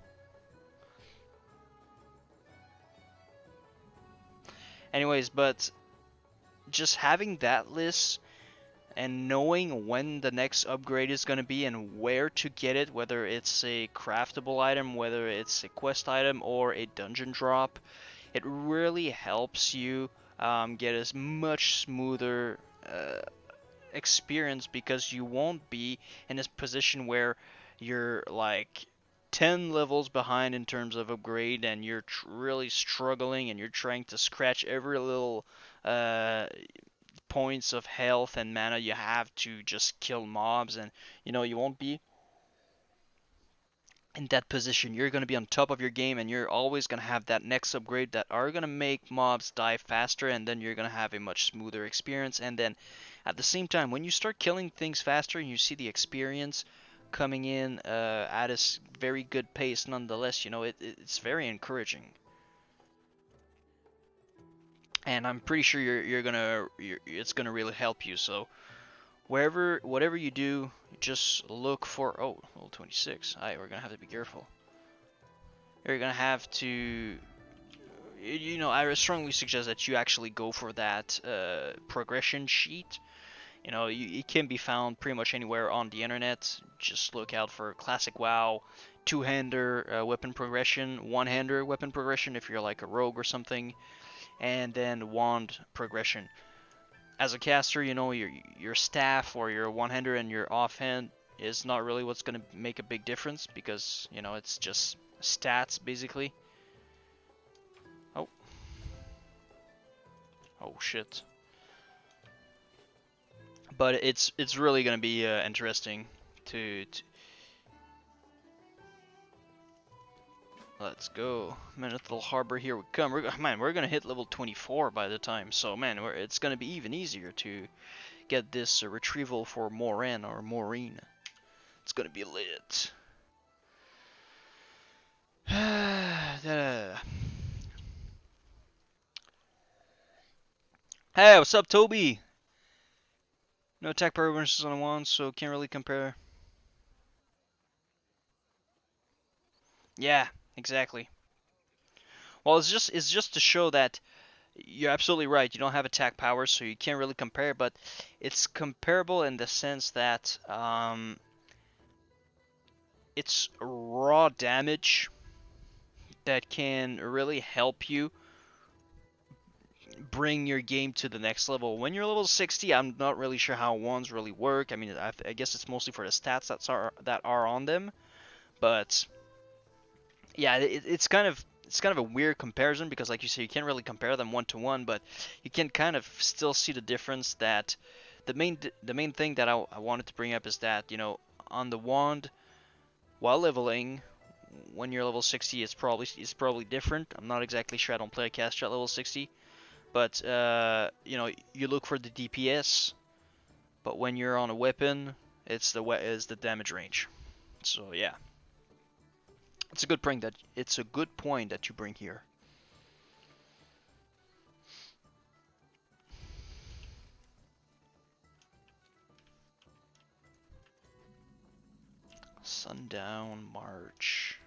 Anyways, but just having that list and knowing when the next upgrade is going to be and where to get it, whether it's a craftable item, whether it's a quest item, or a dungeon drop, it really helps you get as much smoother experience, because you won't be in this position where you're like 10 levels behind in terms of upgrade and you're really struggling and you're trying to scratch every little points of health and mana you have to just kill mobs, and you won't be in that position. You're going to be on top of your game, and you're always going to have that next upgrade that are going to make mobs die faster, and then you're going to have a much smoother experience. And then at the same time, when you start killing things faster and you see the experience coming in at a very good pace nonetheless, it's very encouraging. And I'm pretty sure it's gonna really help you. So whatever you do, just look for level 26. Alright, we're gonna have to be careful. You're gonna have to, I strongly suggest that you actually go for that progression sheet. It can be found pretty much anywhere on the internet. Just look out for classic WoW, two-hander weapon progression, one-hander weapon progression if you're like a rogue or something, and then wand progression. As a caster, your staff or your one-hander and your offhand is not really what's going to make a big difference, because it's just stats basically. Oh shit. But it's really going to be interesting to Let's go. Menethil Harbor, here we come. We're gonna hit level 24 by the time, so man, it's gonna be even easier to get this retrieval for Moran or Maureen. It's gonna be lit. Hey, what's up, Toby? No attack power bonuses on one, so can't really compare. Yeah, exactly. Well, it's just to show that you're absolutely right. You don't have attack power, so you can't really compare. But it's comparable in the sense that it's raw damage that can really help you bring your game to the next level. When you're level 60, I'm not really sure how wands really work. I mean, I guess it's mostly for the stats that are on them. But yeah, it's kind of a weird comparison because, like you say, you can't really compare them one to one, but you can kind of still see the difference. That the main thing that I wanted to bring up is that, on the wand, while leveling, when you're level 60, it's probably different. I'm not exactly sure. I don't play a caster at level 60, but you look for the DPS. But when you're on a weapon, it's the damage range. So yeah, it's a good point that you bring here. Sundown March.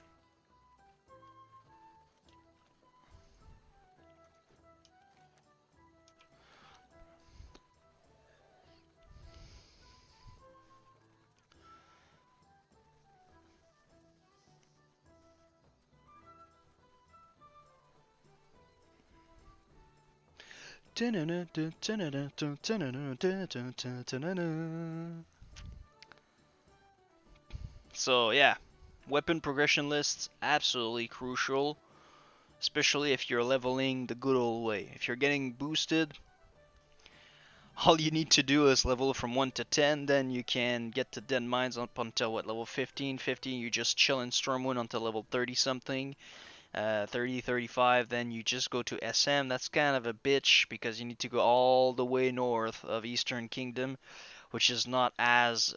So yeah, weapon progression lists absolutely crucial, especially if you're leveling the good old way. If you're getting boosted, all you need to do is level from 1 to 10, then you can get to Dead Mines up until what, level 15, 15, you just chill in Stormwind until level 30 something, 30, 35, then you just go to SM. That's kind of a bitch because you need to go all the way north of Eastern Kingdom, which is not as,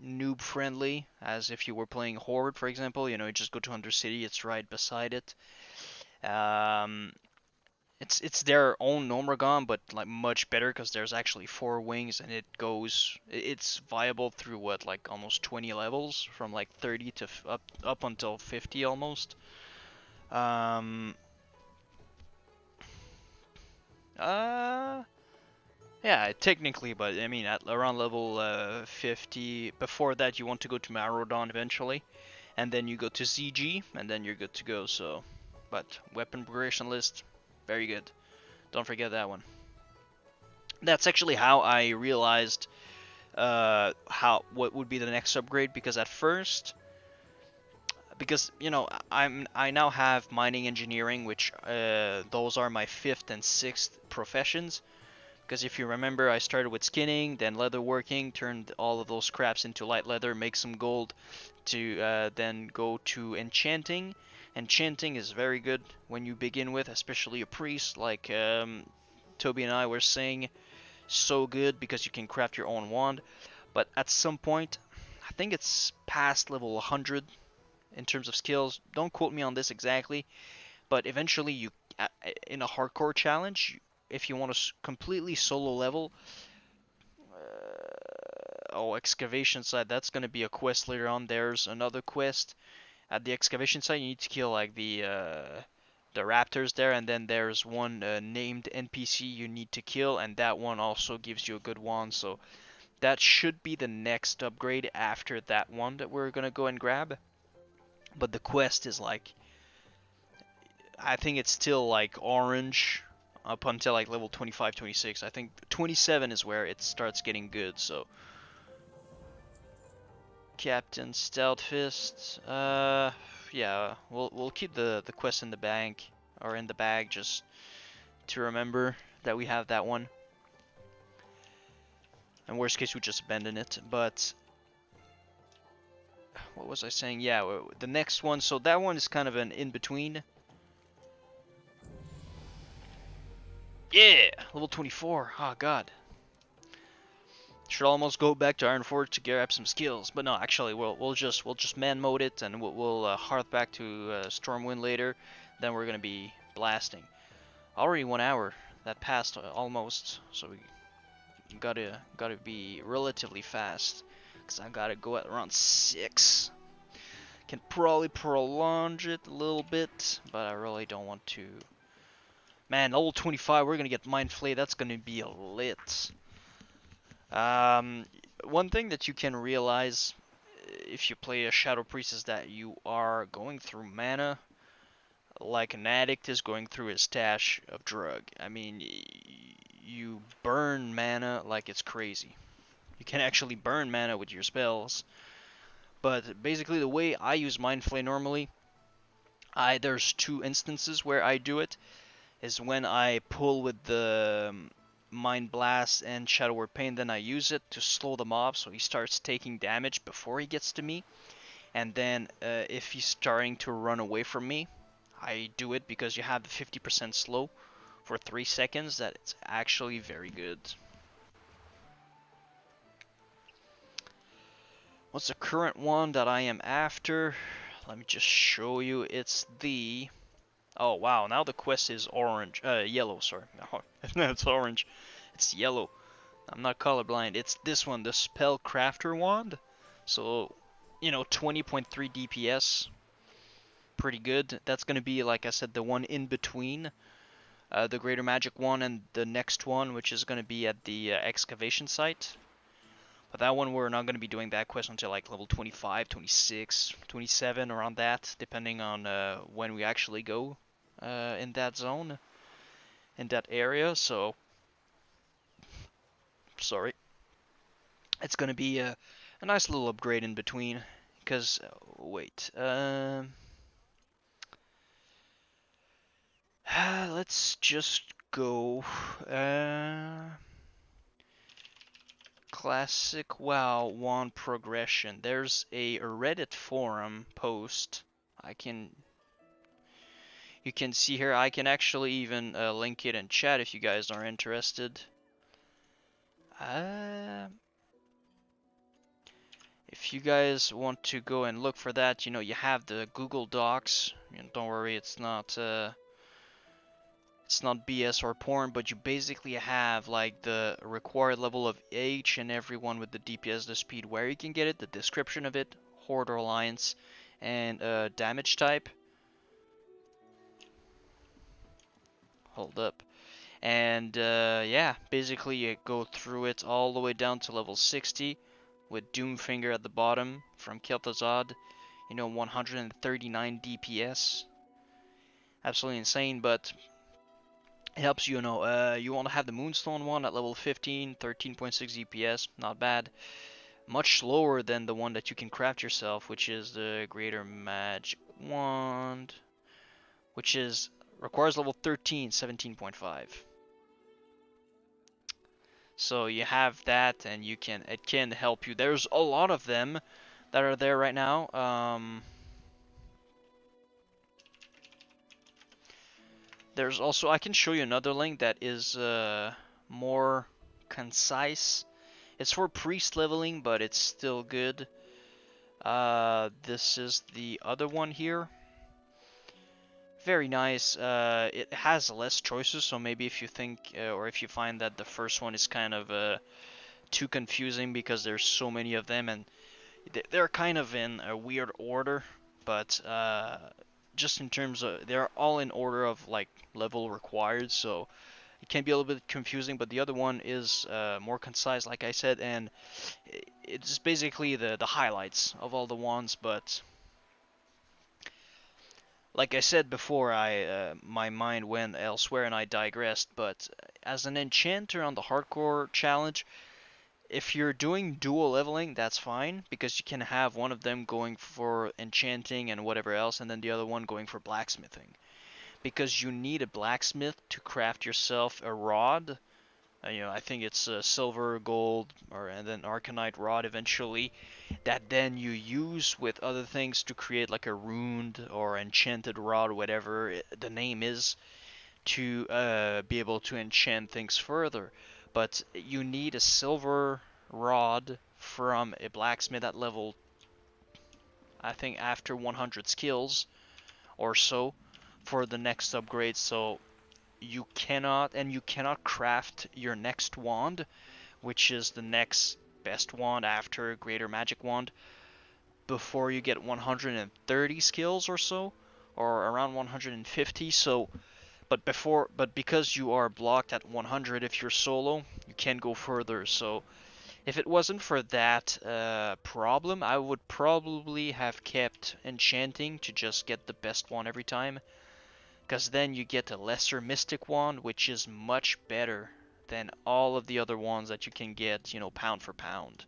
noob friendly as if you were playing Horde, for example. You just go to Undercity, it's right beside it. Um, it's their own Nomergon, but like much better because there's actually 4 wings and it's viable through what, like almost 20 levels from like 30 to up until 50 almost. Um, uh, yeah, technically, but I mean at around level 50. Before that, you want to go to Marodon eventually, and then you go to ZG, and then you're good to go. So, but weapon progression list, very good. Don't forget that one. That's actually how I realized what would be the next upgrade, because at first, because I now have mining engineering, which those are my 5th and 6th professions. Because if you remember, I started with skinning, then leatherworking, turned all of those scraps into light leather, make some gold, to then go to enchanting. Enchanting is very good when you begin with, especially a priest, like Toby and I were saying. So good because you can craft your own wand. But at some point, I think it's past level 100 in terms of skills. Don't quote me on this exactly, but eventually in a hardcore challenge, if you want to completely solo level, excavation site, that's going to be a quest later on. There's another quest at the excavation site. You need to kill like the raptors there, and then there's one named NPC you need to kill, and that one also gives you a good wand. So that should be the next upgrade after that one that we're gonna go and grab. But the quest is like, I think it's still like orange up until like level 25, 26. I think 27 is where it starts getting good. So Captain Stout Fist, yeah, we'll keep the quest in the bank or in the bag just to remember that we have that one. In worst case, we just abandon it. But what was I saying? Yeah, the next one. So that one is kind of an in-between. Yeah, level 24. Oh god. should almost go back to Ironforge to grab some skills. But no, actually, we'll just man mode it, and we'll hearth back to Stormwind later. Then we're gonna be blasting. Already 1 hour that passed almost, so we gotta be relatively fast, cause I gotta go at around 6. Can probably prolong it a little bit, but I really don't want to. Man, level 25, we're gonna get Mind Flay. That's gonna be lit. One thing that you can realize if you play a Shadow Priest is that you are going through mana like an addict is going through his stash of drug. I mean, you burn mana like it's crazy. You can actually burn mana with your spells. But basically the way I use Mind Flay normally, there's 2 instances where I do it. Is when I pull with the Mind Blast and Shadow Word Pain, then I use it to slow the mob so he starts taking damage before he gets to me. And then if he's starting to run away from me, I do it because you have the 50% slow for 3 seconds. That it's actually very good. What's the current one that I am after? Let me just show you. It's the... Oh wow, now the quest is orange. Yellow, sorry. No, it's orange. It's yellow. I'm not colorblind. It's this one, the Spell Crafter wand. So, 20.3 DPS. Pretty good. That's gonna be, like I said, the one in between the Greater Magic one and the next one, which is gonna be at the excavation site. But that one, we're not going to be doing that quest until like level 25, 26, 27, around that, depending on when we actually go in that zone, in that area. So, sorry. It's going to be a nice little upgrade in between. Because, wait. Let's just go... Classic WoW wand progression. There's a Reddit forum post. You can see here. I can actually even link it in chat if you guys are interested. If you guys want to go and look for that, you have the Google Docs. Don't worry, it's not BS or porn, but you basically have like the required level of each and every one with the DPS, the speed, where you can get it, the description of it, Horde or Alliance, and damage type. Hold up. And yeah, basically you go through it all the way down to level 60 with Doomfinger at the bottom from Kel'Thuzad. 139 DPS. Absolutely insane, but it helps you know. You want to have the Moonstone one at level 15, 13.6 DPS, not bad. Much slower than the one that you can craft yourself, which is the Greater Magic Wand, which requires level 13, 17.5. So you have that, and it can help you. There's a lot of them that are there right now. There's also, I can show you another link that is more concise. It's for priest leveling, but it's still good. This is the other one here. Very nice. It has less choices, so maybe if you think, or if you find that the first one is kind of too confusing because there's so many of them, and they're kind of in a weird order, but just in terms of, they're all in order of like level required, so it can be a little bit confusing, but the other one is more concise, like I said, and it's basically the highlights of all the wands. But like I said before, my mind went elsewhere and I digressed. But as an enchanter on the hardcore challenge, if you're doing dual leveling, that's fine, because you can have one of them going for enchanting and whatever else, and then the other one going for blacksmithing. Because you need a blacksmith to craft yourself a rod. I think it's silver, gold, and then arcanite rod eventually, that then you use with other things to create like a runed or enchanted rod, whatever the name is, to be able to enchant things further. But you need a silver rod from a blacksmith at level, I think after 100 skills or so for the next upgrade. So you cannot craft your next wand, which is the next best wand after Greater Magic Wand, before you get 130 skills or so, or around 150. So, but because you are blocked at 100 if you're solo, you can't go further. So, if it wasn't for that problem, I would probably have kept enchanting to just get the best one every time, because then you get a lesser mystic wand, which is much better than all of the other ones that you can get, pound for pound.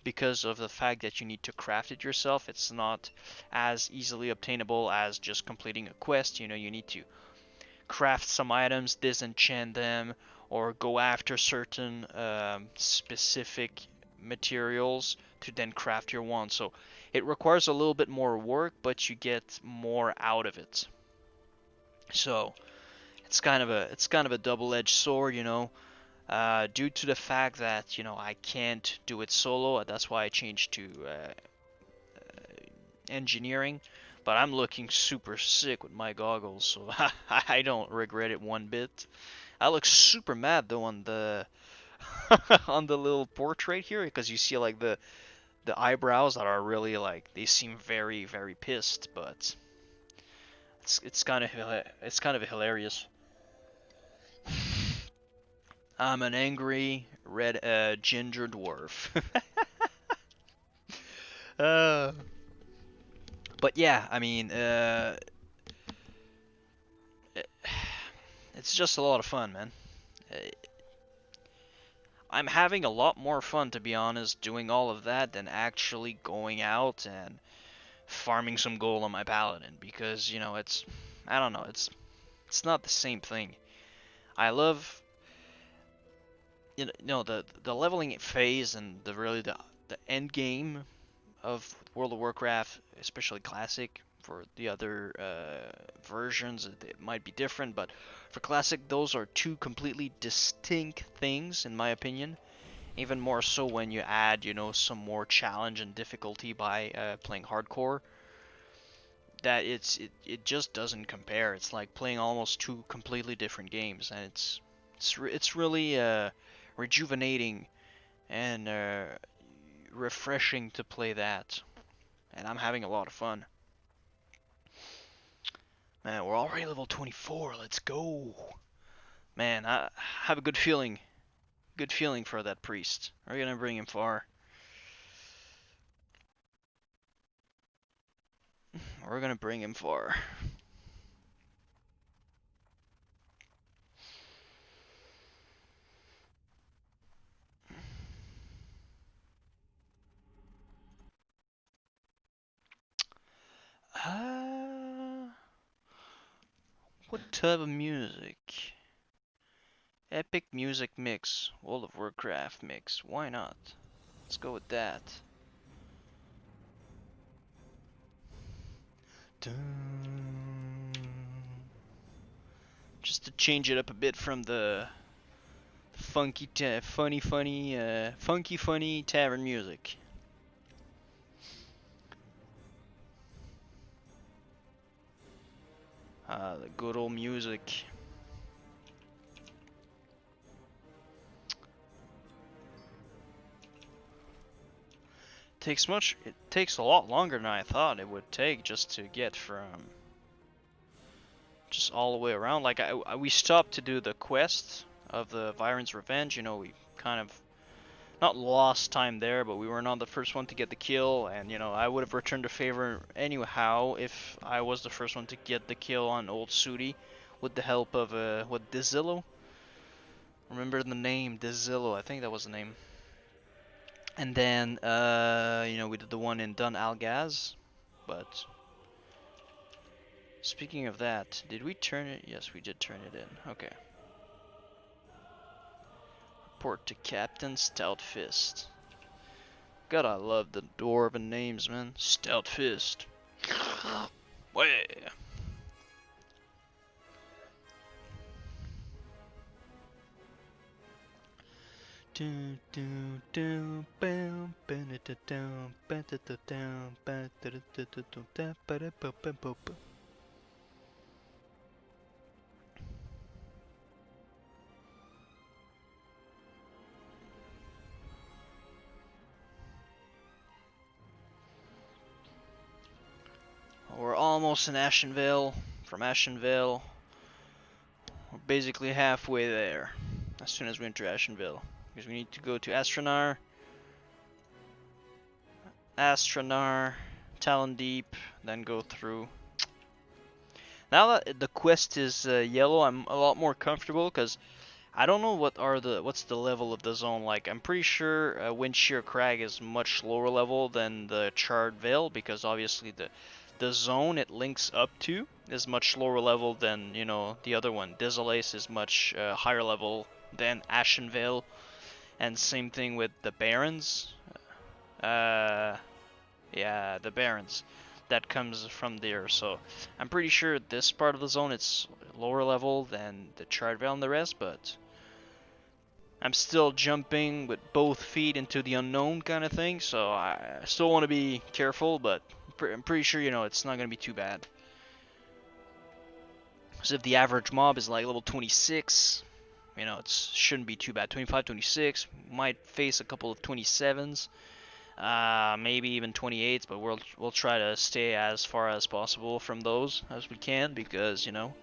Because of the fact that you need to craft it yourself, it's not as easily obtainable as just completing a quest. You need to craft some items, disenchant them, or go after certain specific materials to then craft your wand. So it requires a little bit more work, but you get more out of it. So it's kind of a double-edged sword, due to the fact that I can't do it solo. That's why I changed to engineering. But I'm looking super sick with my goggles, so I don't regret it one bit. I look super mad though on the on the little portrait here, because you see like the eyebrows that are really like, they seem very very pissed, but it's kind of hilarious. I'm an angry red ginger dwarf. uh, but yeah, I mean, it's just a lot of fun, man. Uh, I'm having a lot more fun, to be honest, doing all of that than actually going out and farming some gold on my paladin, because I don't know, it's not the same thing. I love the leveling phase and the end game of World of Warcraft, especially Classic. For the other versions, it might be different, but for Classic, those are two completely distinct things, in my opinion. Even more so when you add, some more challenge and difficulty by playing hardcore. That it just doesn't compare. It's like playing almost two completely different games, and it's really rejuvenating and refreshing to play that. And I'm having a lot of fun. Man, we're already level 24. Let's go. Man, I have a good feeling. Good feeling for that priest. We're gonna bring him far. We're gonna bring him far. What type of music? Epic music mix. World of Warcraft mix. Why not? Let's go with that. Dun. Just to change it up a bit from the funky, funky tavern music. The good old music. It takes a lot longer than I thought it would take just to get from just all the way around. Like we stopped to do the quest of the Viren's Revenge. We kind of not lost time there, but we were not the first one to get the kill, and I would have returned the favor anyhow if I was the first one to get the kill on old Sudi with the help of what, Dizillo? Remember the name, Dizillo, I think that was the name. And then we did the one in Dun Algaz, but speaking of that, did we turn it? Yes, we did turn it in. Okay. Report to Captain Stout Fist. God, I love the dwarven names, man. Stout Fist. Way. We're almost in Ashenvale. From Ashenvale, we're basically halfway there. As soon as we enter Ashenvale, because we need to go to Astronar, Talon Deep, then go through. Now that the quest is yellow, I'm a lot more comfortable because I don't know what's the level of the zone like. I'm pretty sure Windshear Crag is much lower level than the Charred Vale because obviously the zone it links up to is much lower level than, you know, the other one. Desolace is much higher level than Ashenvale, and same thing with the Barrens. Yeah, the Barrens. That comes from there, so I'm pretty sure this part of the zone it's lower level than the Charred Vale and the rest, but I'm still jumping with both feet into the unknown kind of thing, so I still want to be careful, but I'm pretty sure, you know, it's not going to be too bad. So if the average mob is like level 26, you know, it shouldn't be too bad. 25, 26, might face a couple of 27s, maybe even 28s, but we'll try to stay as far as possible from those as we can, because, you know,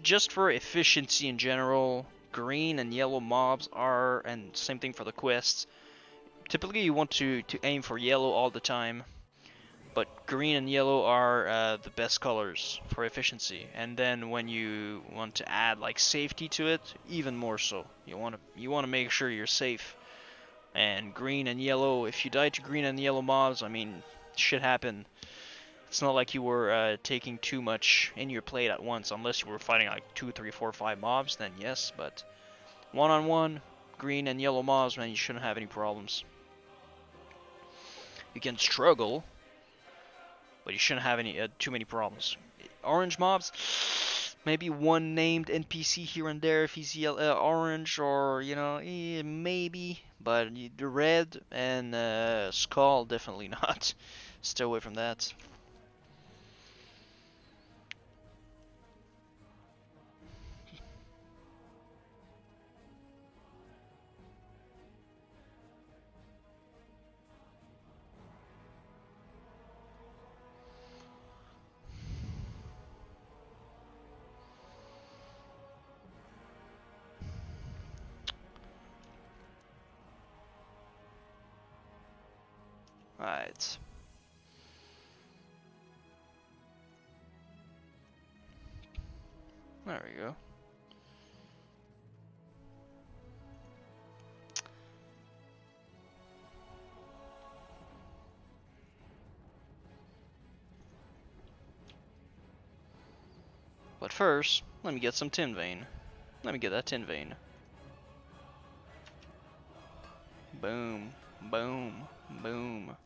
just for efficiency in general, green and yellow mobs are, and same thing for the quests, typically you want to aim for yellow all the time, but green and yellow are the best colors for efficiency. And then when you want to add like safety to it, even more so. You want to make sure you're safe. And green and yellow, if you die to green and yellow mobs, I mean, shit happen. It's not like you were taking too much in your plate at once, unless you were fighting like 2, 3, 4, 5 mobs, then yes, but one-on-one, green and yellow mobs, man, you shouldn't have any problems. You can struggle, but you shouldn't have any too many problems. Orange mobs, maybe one named NPC here and there if he's orange, or, you know, maybe, but the red and skull, definitely not. Stay away from that. Alright. There we go. But first, let me get some tin vein. Let me get that tin vein. Boom, boom, boom.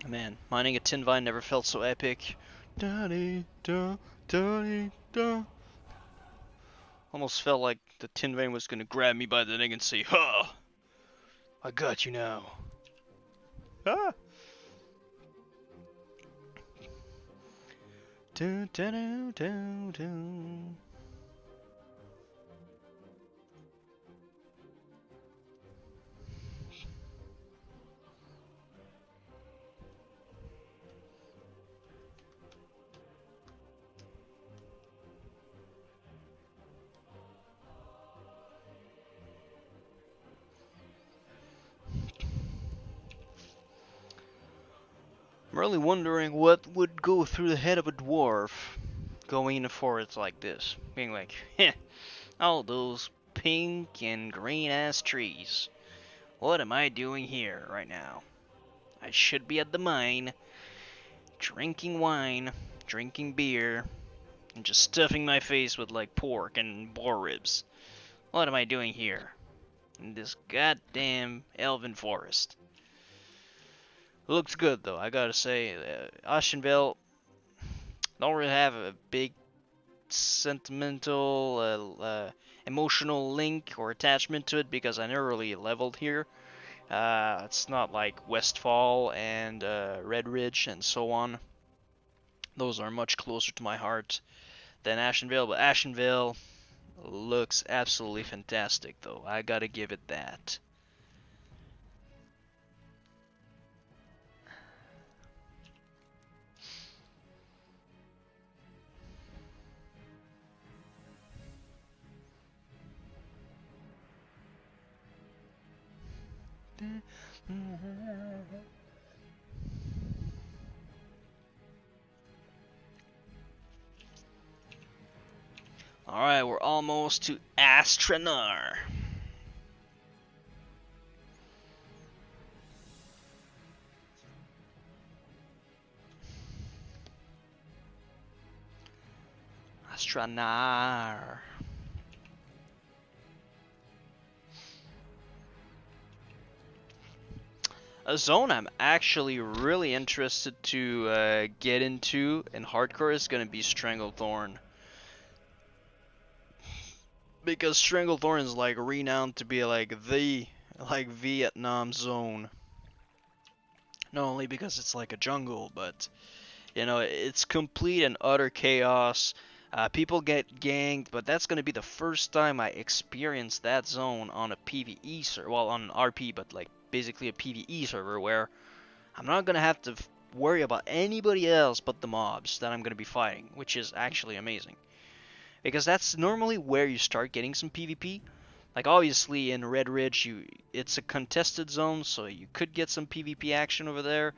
Man, mining a tin vine never felt so epic. Da-dee-da, da-dee-da. Almost felt like the tin vein was gonna grab me by the neck and say, "Ha! I got you now." Ah! Do, do, do, do, do. I'm really wondering what would go through the head of a dwarf going in a forest like this. Being like, heh, all those pink and green ass trees. What am I doing here right now? I should be at the mine, drinking wine, drinking beer, and just stuffing my face with like pork and boar ribs. What am I doing here? In this goddamn elven forest. Looks good though, I gotta say. Ashenvale don't really have a big sentimental, emotional link or attachment to it because I never really leveled here. It's not like Westfall and Red Ridge and so on. Those are much closer to my heart than Ashenvale, but Ashenvale looks absolutely fantastic though. I gotta give it that. Alright, we're almost to Astranar. Astranar. A zone I'm actually really interested to get into in hardcore is going to be Stranglethorn. Because Stranglethorn is like renowned to be like the Vietnam zone. Not only because it's like a jungle, but you know, it's complete and utter chaos. People get ganked, but that's gonna be the first time I experience that zone on a PvE server. Well, on an RP, but like basically a PvE server where I'm not gonna have to worry about anybody else but the mobs that I'm gonna be fighting, which is actually amazing. Because that's normally where you start getting some PvP. Like obviously in Red Ridge, it's a contested zone, so you could get some PvP action over there.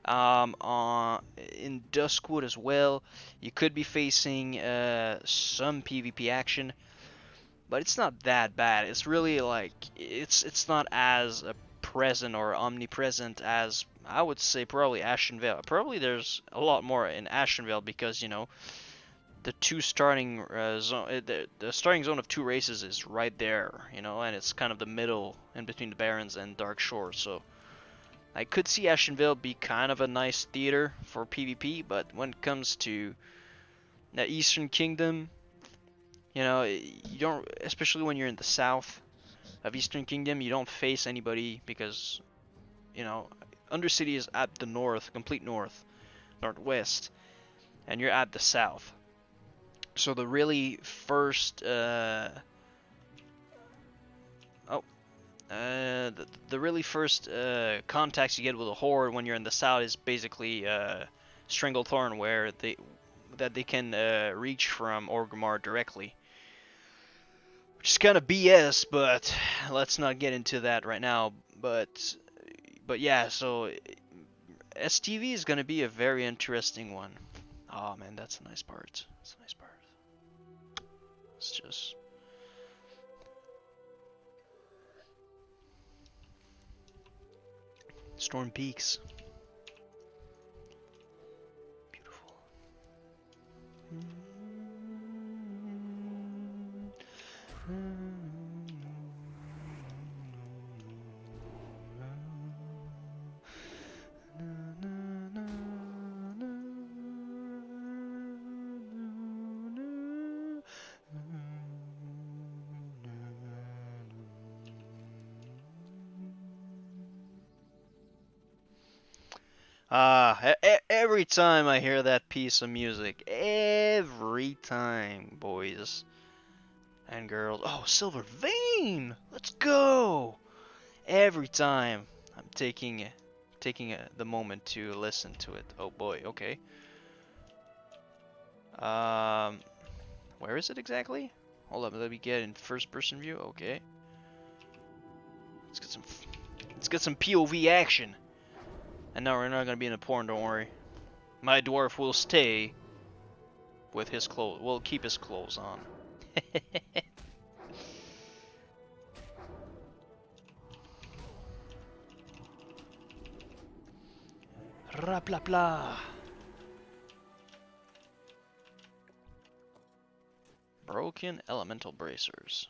In Duskwood as well, you could be facing some PvP action, but it's not that bad. It's really like it's not as present or omnipresent as I would say probably Ashenvale. Probably there's a lot more in Ashenvale because you know the two starting zone, the starting zone of two races is right there, you know, and it's kind of the middle in between the Barrens and Dark Shore. So I could see Ashenvale be kind of a nice theater for PvP, but when it comes to the Eastern Kingdom, you know, you don't, especially when you're in the south of Eastern Kingdom, you don't face anybody because, you know, Undercity is at the north, complete north, northwest, and you're at the south. So the really first, the really first contacts you get with a horde when you're in the south is basically Stranglethorn, where they can reach from Orgrimmar directly, which is kind of BS, but let's not get into that right now. But yeah, so STV is gonna be a very interesting one. Oh man, that's a nice part. That's a nice part. It's just Storm Peaks. Beautiful. Every time I hear that piece of music, every time, boys and girls. Oh, Silver Vein! Let's go! Every time I'm taking the moment to listen to it. Oh boy, okay. Um, where is it exactly? Hold up, let me get in first person view. Okay. Let's get some POV action. And no, we're not gonna be in a porn, don't worry. My dwarf will stay with his clothes. We'll keep his clothes on. Rapla. Broken elemental bracers.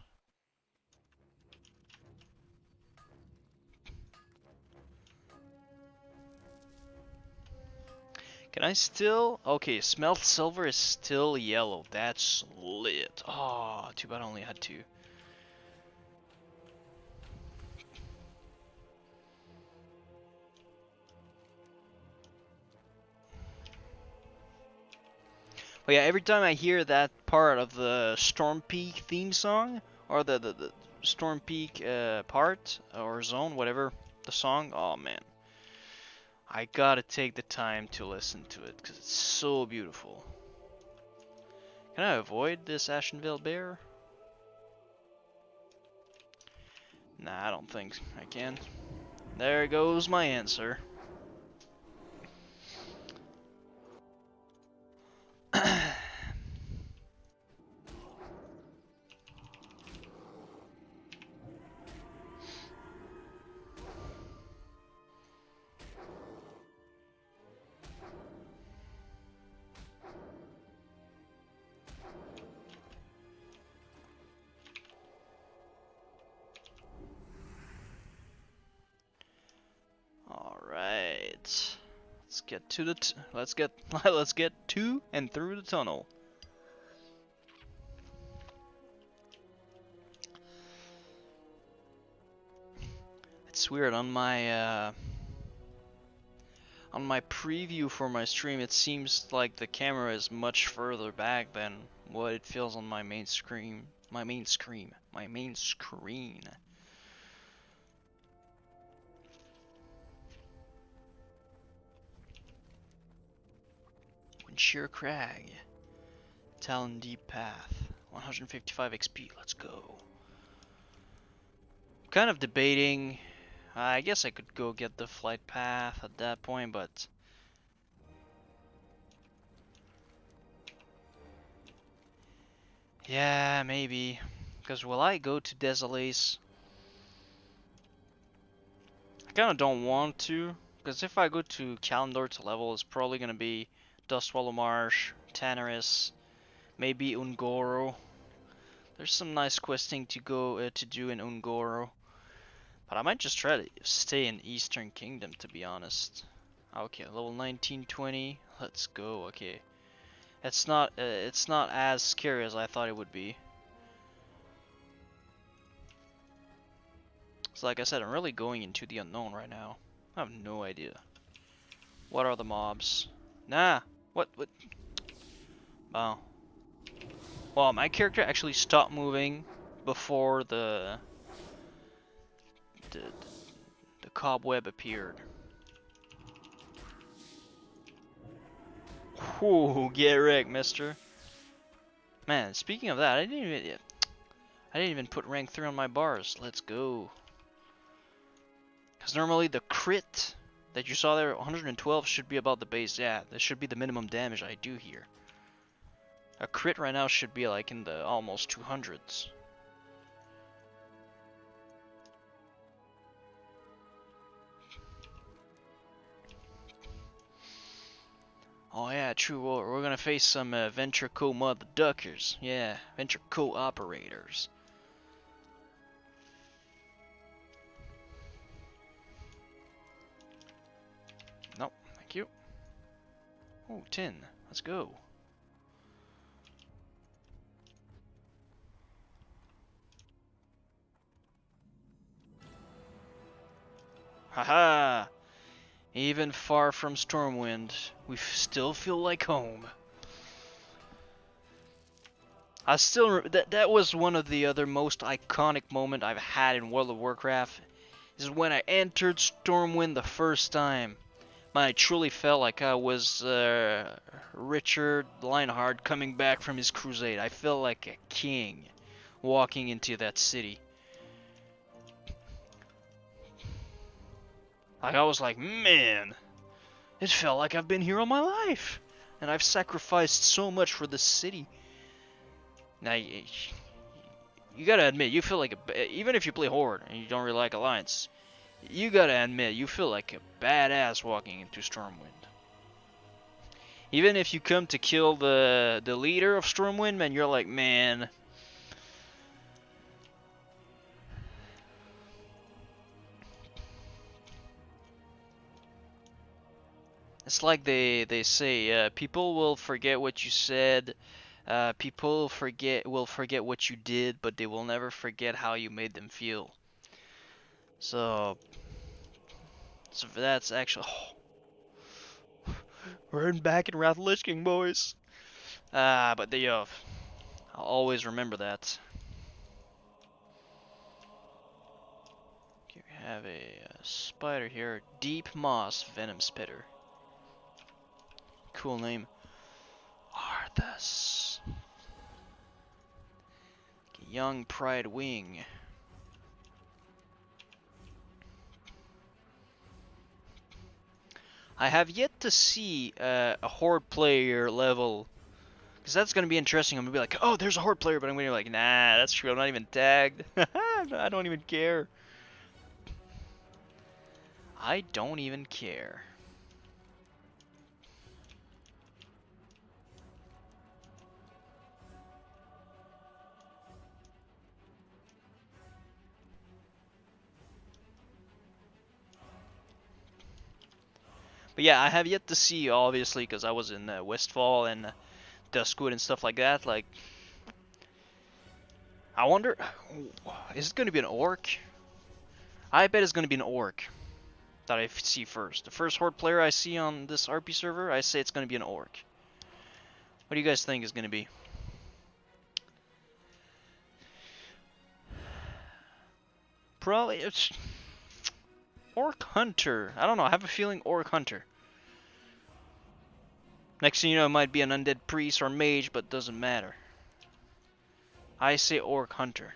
Can I still? Okay, smelt silver is still yellow. That's lit. Oh, too bad I only had two. But yeah, every time I hear that part of the Storm Peak theme song, or the Storm Peak part, or zone, whatever the song, oh man. I gotta take the time to listen to it, because it's so beautiful. Can I avoid this Ashenvale bear? Nah, I don't think I can. There goes my answer. Alright. Let's get to the let's get to and through the tunnel. It's weird on my preview for my stream, it seems like the camera is much further back than what it feels on my main screen. My main screen. Sheer Crag. Talon Deep Path. 155 XP. Let's go. Kind of debating. I guess I could go get the flight path at that point, but yeah, maybe. Because will I go to Desolace? I kind of don't want to. Because if I go to Calendar to level, it's probably going to be Dustwallow Marsh, Tannerus, maybe Ungoro. There's some nice questing to go to do in Ungoro. But I might just try to stay in Eastern Kingdom, to be honest. Okay, level 1920. Let's go. Okay, it's not as scary as I thought it would be. So like I said, I'm really going into the unknown right now. I have no idea. What are the mobs? Nah. What? Oh. Well, my character actually stopped moving before the cobweb appeared. Whew, get wrecked, mister. Man, speaking of that, I didn't even put rank 3 on my bars. Let's go. Because normally the crit that you saw there, 112, should be about the base. Yeah, this should be the minimum damage I do here. A crit right now should be like in the almost 200s. Oh yeah, true. We're gonna face some Venture Co mother duckers. Yeah, Venture Co operators. Nope, thank you. Oh, 10. Let's go. Haha! Even far from Stormwind, we still feel like home. That was one of the other most iconic moment I've had in World of Warcraft. Is when I entered Stormwind the first time. Man, I truly felt like I was Richard Lionheart coming back from his crusade. I felt like a king walking into that city. Like I was like, man, it felt like I've been here all my life, and I've sacrificed so much for this city. Now, you gotta admit, you feel like even if you play Horde and you don't really like Alliance, you gotta admit you feel like a badass walking into Stormwind. Even if you come to kill the leader of Stormwind, man, you're like, man. It's like they say, people will forget what you said. People will forget what you did, but they will never forget how you made them feel. So, so that's actually. Oh, we're back in Wrath of the Lich King, boys. But they I'll always remember that. Okay, we have a spider here, Deep Moss Venom Spitter. Cool name. Arthas. Young Pride Wing. I have yet to see a Horde player level, because that's going to be interesting. I'm going to be like, oh, there's a Horde player, but I'm going to be like, nah, that's true, I'm not even tagged. I don't even care. I don't even care. But yeah, I have yet to see, obviously, because I was in Westfall and Duskwood and stuff like that. Like, I wonder, is it going to be an orc? I bet it's going to be an orc that I see first. The first Horde player I see on this RP server, I say it's going to be an orc. What do you guys think is going to be? Probably it's Orc Hunter. I don't know. I have a feeling Orc Hunter. Next thing you know, it might be an undead priest or mage, but doesn't matter. I say Orc Hunter.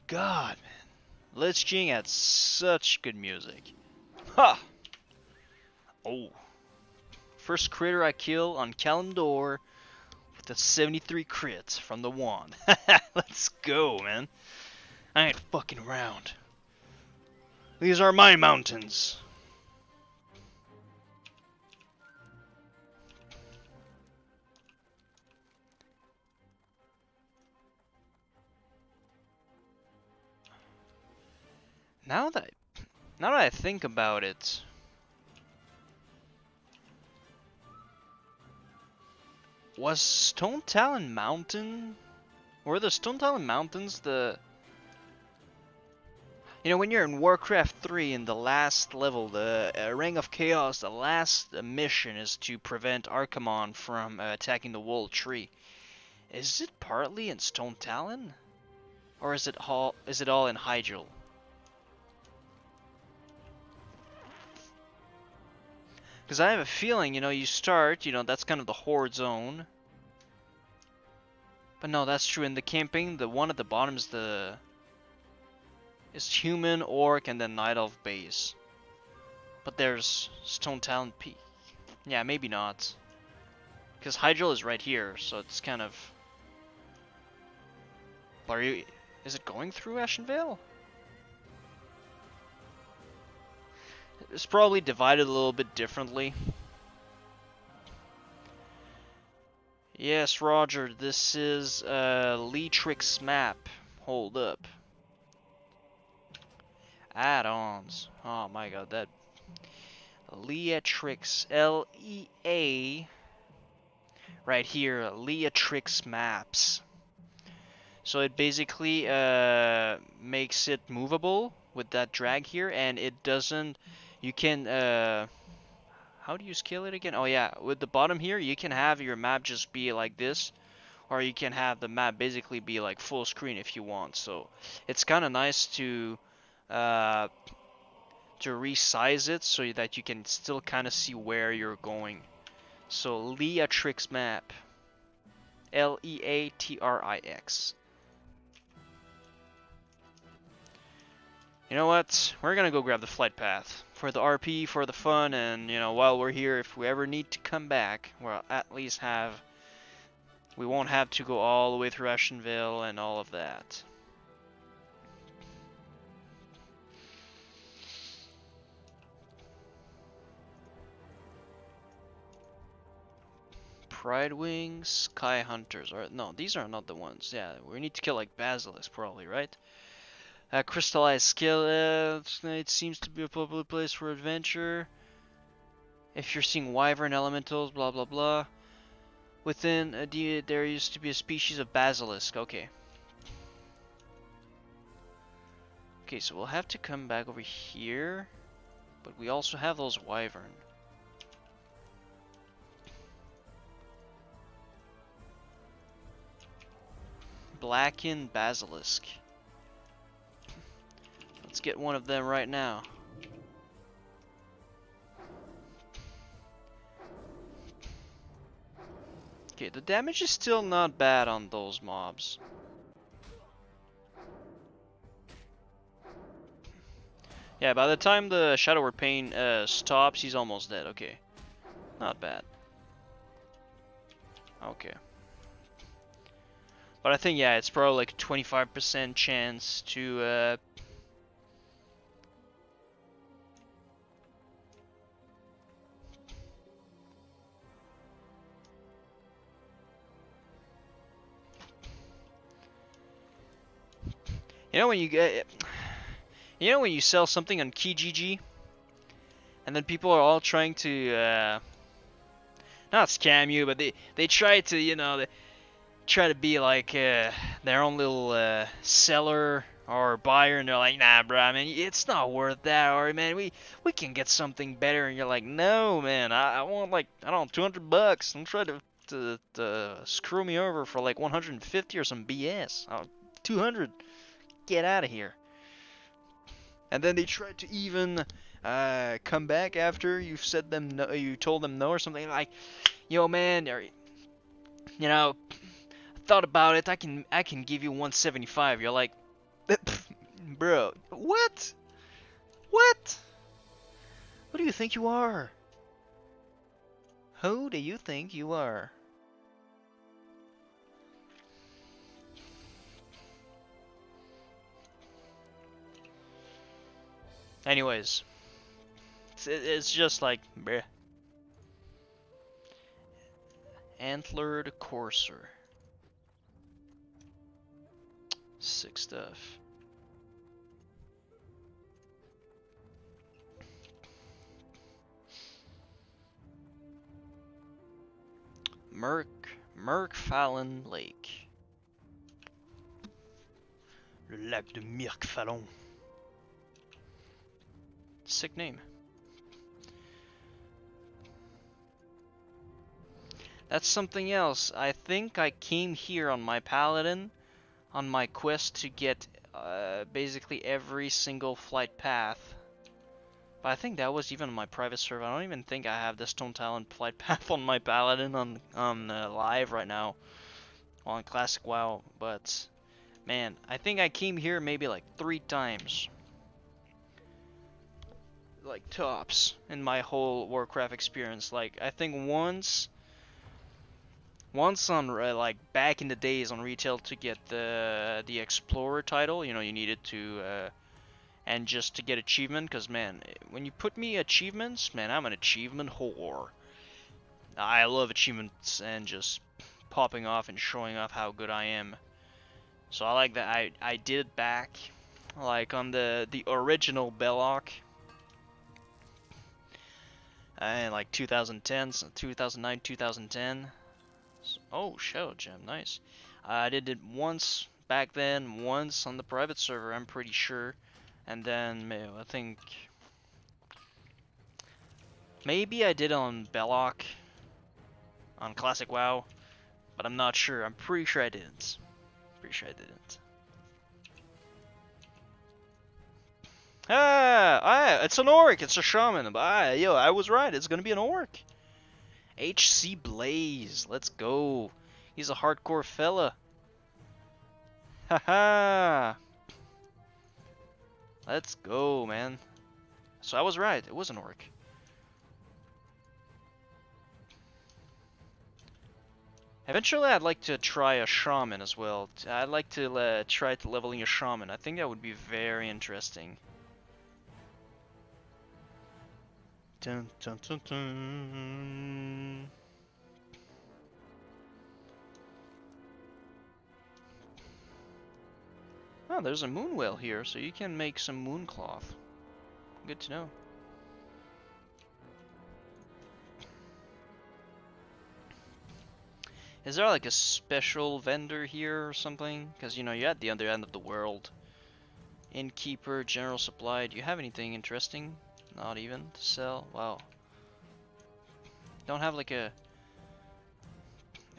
God, man. Lich King had such good music. Ha! Oh. First critter I kill on Kalimdor with a 73 crit from the wand. Let's go, man. I ain't fucking around. These are my mountains. Now that I think about it, was Stone Talon Mountain? Were the Stone Talon Mountains the... You know, when you're in Warcraft 3 in the last level, the Ring of Chaos, the last mission is to prevent Archimonde from attacking the Wall Tree. Is it partly in Stone Talon? Or is it all in Hyjal? Because I have a feeling, you know, you start, you know, that's kind of the Horde zone. But no, that's true. In the camping, the one at the bottom is human, orc, and then Night Elf base. But there's Stone Talon Peak. Yeah, maybe not. Because Hyjal is right here, so it's kind of... Is it going through Ashenvale? It's probably divided a little bit differently. Yes, Roger, this is Leatrix map. Hold up. Add-ons. Oh my god, that... Leatrix, L-E-A... Right here, Leatrix maps. So it basically makes it movable with that drag here, and it doesn't... You can... How do you scale it again? Oh yeah, with the bottom here, you can have your map just be like this, or you can have the map basically be like full screen if you want. So it's kind of nice to resize it so that you can still kind of see where you're going. So Leatrix map, Leatrix. You know what? We're gonna go grab the flight path for the RP, for the fun, and you know, while we're here, if we ever need to come back, we'll at least have... We won't have to go all the way through Ashenvale and all of that. Pride Wings, Sky Hunters. Or no, these are not the ones. Yeah, we need to kill like Basilisk probably, right? Crystallized Skill. It seems to be a popular place for adventure. If you're seeing Wyvern Elementals, blah blah blah. Within there used to be a species of Basilisk. Okay. Okay, so we'll have to come back over here. But we also have those Wyvern. Blackened Basilisk. Let's get one of them right now. Okay, the damage is still not bad on those mobs. Yeah, by the time the Shadow Pain stops, he's almost dead. Okay, not bad. Okay. But I think, yeah, it's probably like a 25% chance to you know when you get, you know when you sell something on Kijiji, and then people are all trying to not scam you, but they try to, you know, they try to be like their own little seller or buyer, and they're like, nah, bro, I mean, it's not worth that, or man, we can get something better, and you're like, no, man, I want like, I don't know, $200. Don't try to screw me over for like 150 or some BS. 200. Get out of here. And then they try to even come back after you've said them no, you told them no or something like, yo, man, or, you know, thought about it. I can give you 175. You're like, bro, what? What? Who do you think you are? Who do you think you are? Anyways, it's just like, bleh. Antlered Courser. Sick stuff. Myrkfallen Lake. Le lac de Myrkfallen. Sick name. That's something else. I think I came here on my paladin on my quest to get basically every single flight path. But I think that was even on my private server. I don't even think I have the Stone Talent flight path on my paladin on live right now on Classic WoW. But man, I think I came here maybe like 3 times. Like tops in my whole Warcraft experience. Like I think once on like back in the days on retail to get the Explorer title, you know, you needed to and just to get achievement, because man, when you put me achievements, man, I'm an achievement whore. I love achievements and just popping off and showing off how good I am. So I like that. I did it back like on the original Belloc. And like 2010, 2009, 2010. Oh, Shadow Gem, nice. I did it once back then, once on the private server, I'm pretty sure. And then, I think, maybe I did it on Belloc, on Classic WoW, but I'm not sure. I'm pretty sure I didn't. Pretty sure I didn't. It's an orc, it's a shaman. Yo, I was right, it's gonna be an orc. HC Blaze, let's go. He's a hardcore fella. Haha. Let's go, man. So I was right, it was an orc. Eventually I'd like to try a shaman as well. I'd like to try to leveling a shaman. I think that would be very interesting. Dun, dun, dun, dun. Oh, there's a moon whale here, so you can make some moon cloth. Good to know. Is there like a special vendor here or something? Because you know, you're at the other end of the world. Innkeeper, general supply. Do you have anything interesting? Not even to sell? Wow. Don't have like a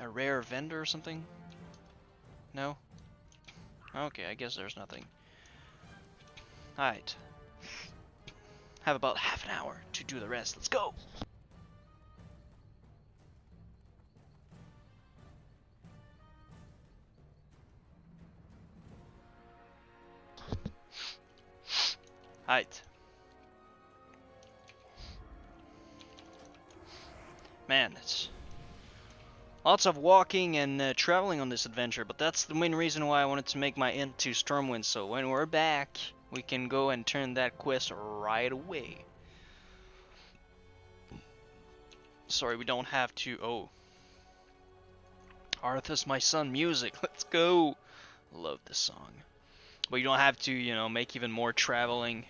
rare vendor or something? No? Okay, I guess there's nothing. Alright. Have about half an hour to do the rest. Let's go! Alright. Man, it's lots of walking and traveling on this adventure, but that's the main reason why I wanted to make my end to Stormwind, so when we're back, we can go and turn that quest right away. Sorry, we don't have to... Oh. Arthas, my son, music. Let's go! Love this song. But you don't have to, you know, make even more traveling.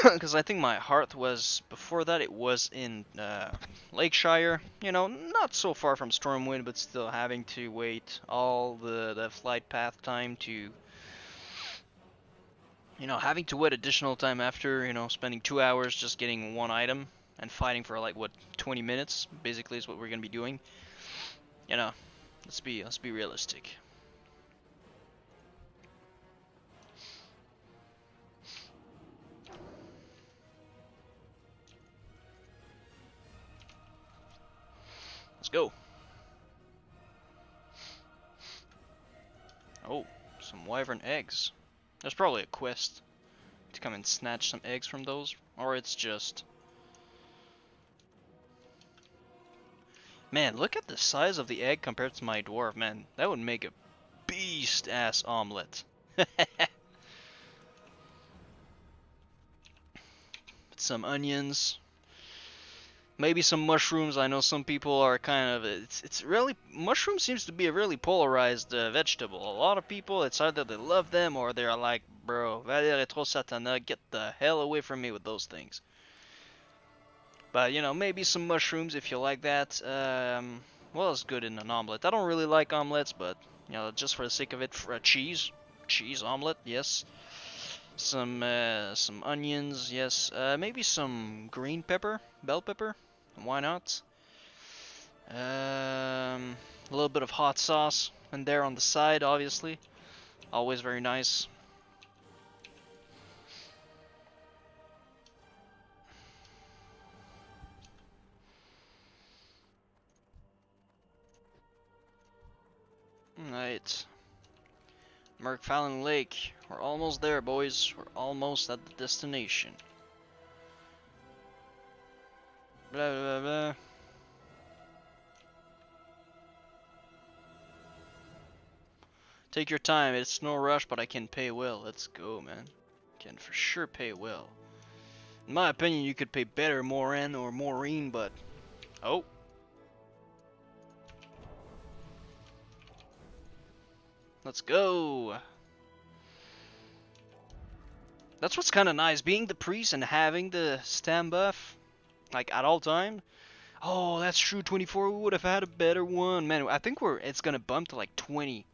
Because I think my hearth was, before that it was in Lakeshire, you know, not so far from Stormwind, but still having to wait all the flight path time to, you know, having to wait additional time after, you know, spending 2 hours just getting one item and fighting for like, what, 20 minutes, basically is what we're going to be doing. You know, let's be realistic. Let's go. Oh, some wyvern eggs. There's probably a quest to come and snatch some eggs from those, or it's just... Man, look at the size of the egg compared to my dwarf, man. That would make a beast-ass omelet. Some onions. Maybe some mushrooms. I know some people are kind of... It's really... Mushroom seems to be a really polarized vegetable. A lot of people, it's either they love them or they're like, bro, Valer trop satana, get the hell away from me with those things. But, you know, maybe some mushrooms if you like that. Well, it's good in an omelet. I don't really like omelets, but, you know, just for the sake of it, for a cheese omelet, yes. Some onions, yes. Maybe some green pepper, bell pepper. Why not? A little bit of hot sauce and there on the side, obviously. Always very nice. Alright. Merkfallen Lake. We're almost there, boys. We're almost at the destination. Blah, blah, blah. Take your time, it's no rush, but I can pay well. Let's go, man. Can for sure pay well. In my opinion, you could pay better Moran or Maureen, but... Oh. Let's go. That's what's kind of nice, being the priest and having the stam buff, like, at all time. Oh, that's true, 24, we would have had a better one. Man, I think it's gonna bump to like 20.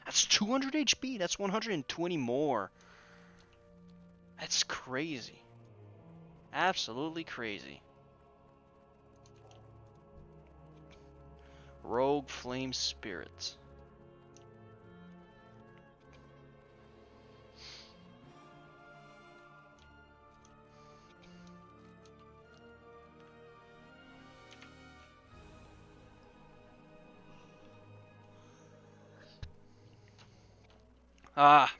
That's 200 HP, that's 120 more. That's crazy. Absolutely crazy. Rogue Flame Spirit. Ah.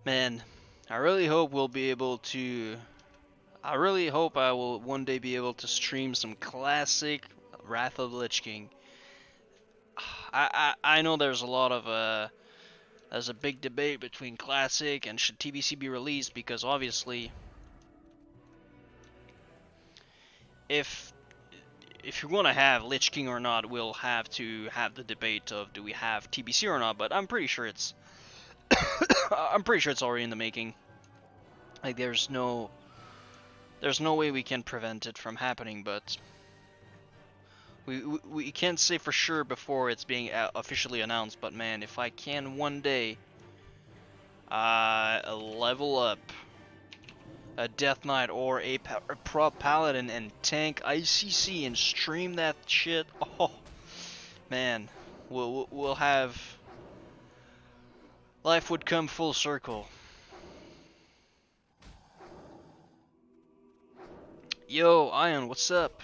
Man, I really hope we'll be able to... I really hope I will one day be able to stream some classic Wrath of the Lich King. I know there's a lot of there's a big debate between classic and should TBC be released, because obviously if if you're gonna have Lich King or not, we'll have to have the debate of do we have TBC or not. But I'm pretty sure it's I'm pretty sure it's already in the making. Like there's no way we can prevent it from happening, but we can't say for sure before it's being officially announced. But man, if I can one day level up a Death Knight or a prop paladin and tank ICC and stream that shit, oh man, we'll have life would come full circle. Yo, Ion, what's up?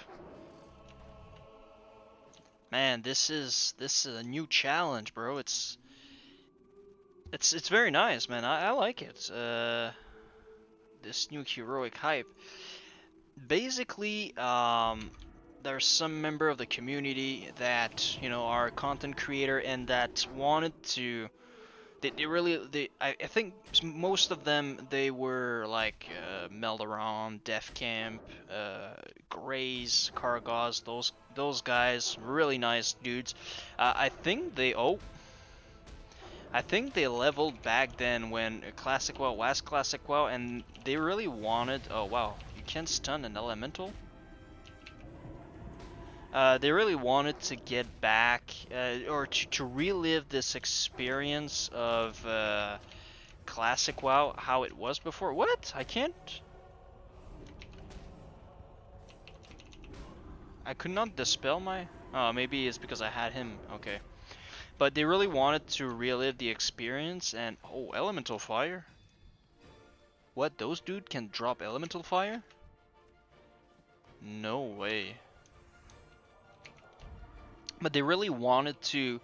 Man, this is a new challenge, bro. It's very nice, man. I like it. This new heroic hype. Basically, there's some member of the community that are a content creator and that wanted to. I think most of them they were like Melderon, Def Camp, Grays, Kargos, those guys, really nice dudes. I think they leveled back then when Classic WoW was Classic WoW, and they really wanted. Oh wow, you can stun an elemental. They really wanted to get back, or to relive this experience of Classic WoW, how it was before. What? I can't. I could not dispel my. Oh, maybe it's because I had him. Okay. But they really wanted to relive the experience, and oh, elemental fire. What? Those dude can drop elemental fire? No way. But they really wanted to,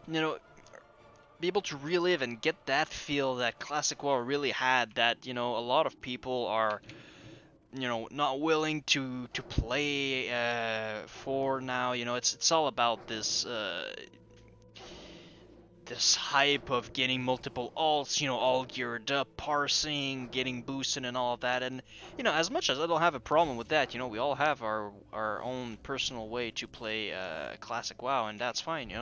be able to relive and get that feel that Classic WoW really had. That a lot of people are, not willing to play for now. It's all about this. This hype of getting multiple alts, all geared up, parsing, getting boosted and all of that. And, as much as I don't have a problem with that, we all have our own personal way to play Classic WoW, and that's fine,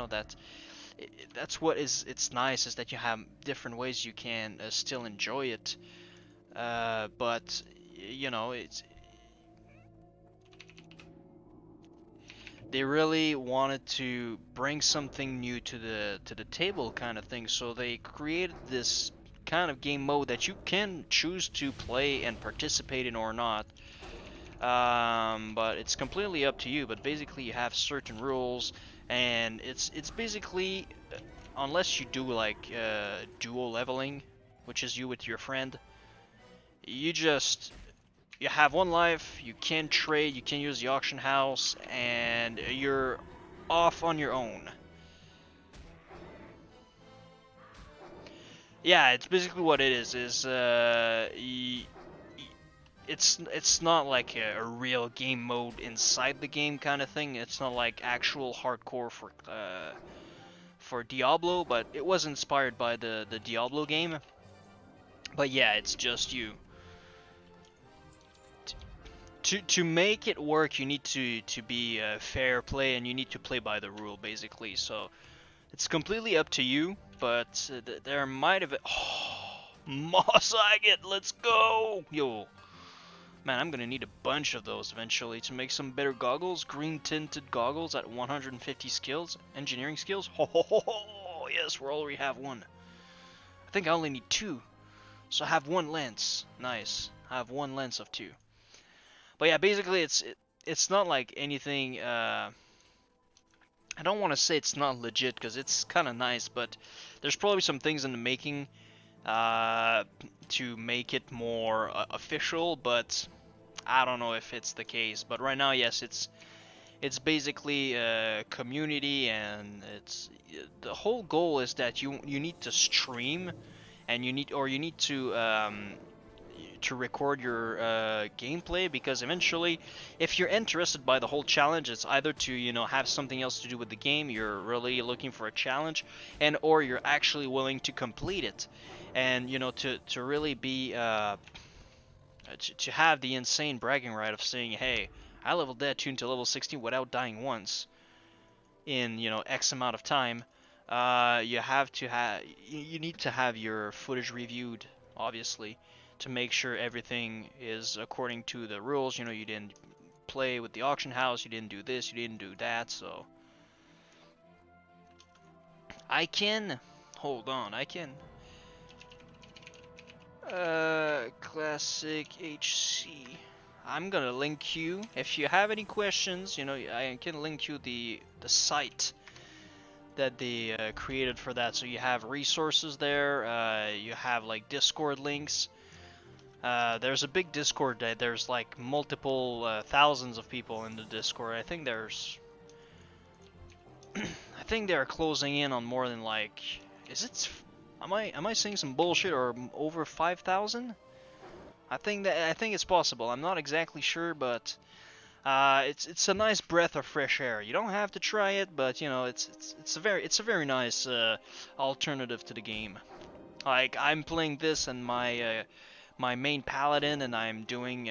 that's what it's nice, is that you have different ways you can still enjoy it. But, they really wanted to bring something new to the table, kind of thing. So they created this kind of game mode that you can choose to play and participate in or not. But it's completely up to you. But basically, you have certain rules, and it's basically, unless you do like duo leveling, which is you with your friend, you have one life, you can trade, you can use the auction house, and you're off on your own. Yeah, it's basically what it is. It's not like a real game mode inside the game kind of thing. It's not like actual hardcore for Diablo, but it was inspired by the Diablo game. But yeah, it's just you. To make it work, you need to be fair play, and you need to play by the rule, basically. So it's completely up to you, but there might have. Oh, Moss Agate, let's go! Yo, man, I'm gonna need a bunch of those eventually to make some better goggles. Green tinted goggles at 150 skills, engineering skills. Ho ho ho ho! Yes, we already have one. I think I only need 2, so I have 1 lens. Nice. I have 1 lens of 2. But yeah, basically it's not like anything. I don't want to say it's not legit, because it's kind of nice, but there's probably some things in the making to make it more official. But I don't know if it's the case. But right now, yes, it's basically a community, and it's the whole goal is that you need to stream, and you need to record your gameplay, because eventually, if you're interested by the whole challenge, it's either to have something else to do with the game, you're really looking for a challenge, or you're actually willing to complete it, and to really be to have the insane bragging right of saying, hey, I leveled that tune to level 16 without dying once in, you know, X amount of time. You have to have, you need to have your footage reviewed, obviously, to make sure everything is according to the rules. You know, you didn't play with the auction house, you didn't do this, you didn't do that, so I can, hold on, I can, classic HC. I'm gonna link you, if you have any questions, you know, I can link you the site that they created for that. So you have resources there, you have like Discord links. There's a big Discord that there's like multiple thousands of people in the Discord. I think there's I think they're closing in on more than like, is it, am I saying some bullshit, or over 5,000? I think it's possible. I'm not exactly sure, but it's a nice breath of fresh air. You don't have to try it, but you know, it's a very nice alternative to the game. Like, I'm playing this and my main paladin, and I'm doing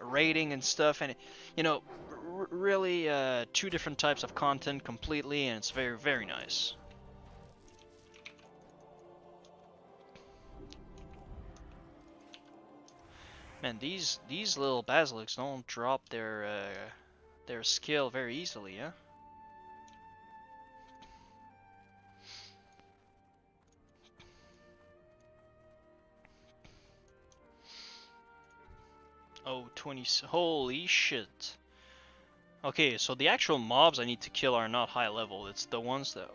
raiding and stuff, and you know, really two different types of content completely, and it's very nice. Man, these little basilisks don't drop their skill very easily, yeah? Oh, 20, holy shit. Okay, so the actual mobs I need to kill are not high level, it's the ones that...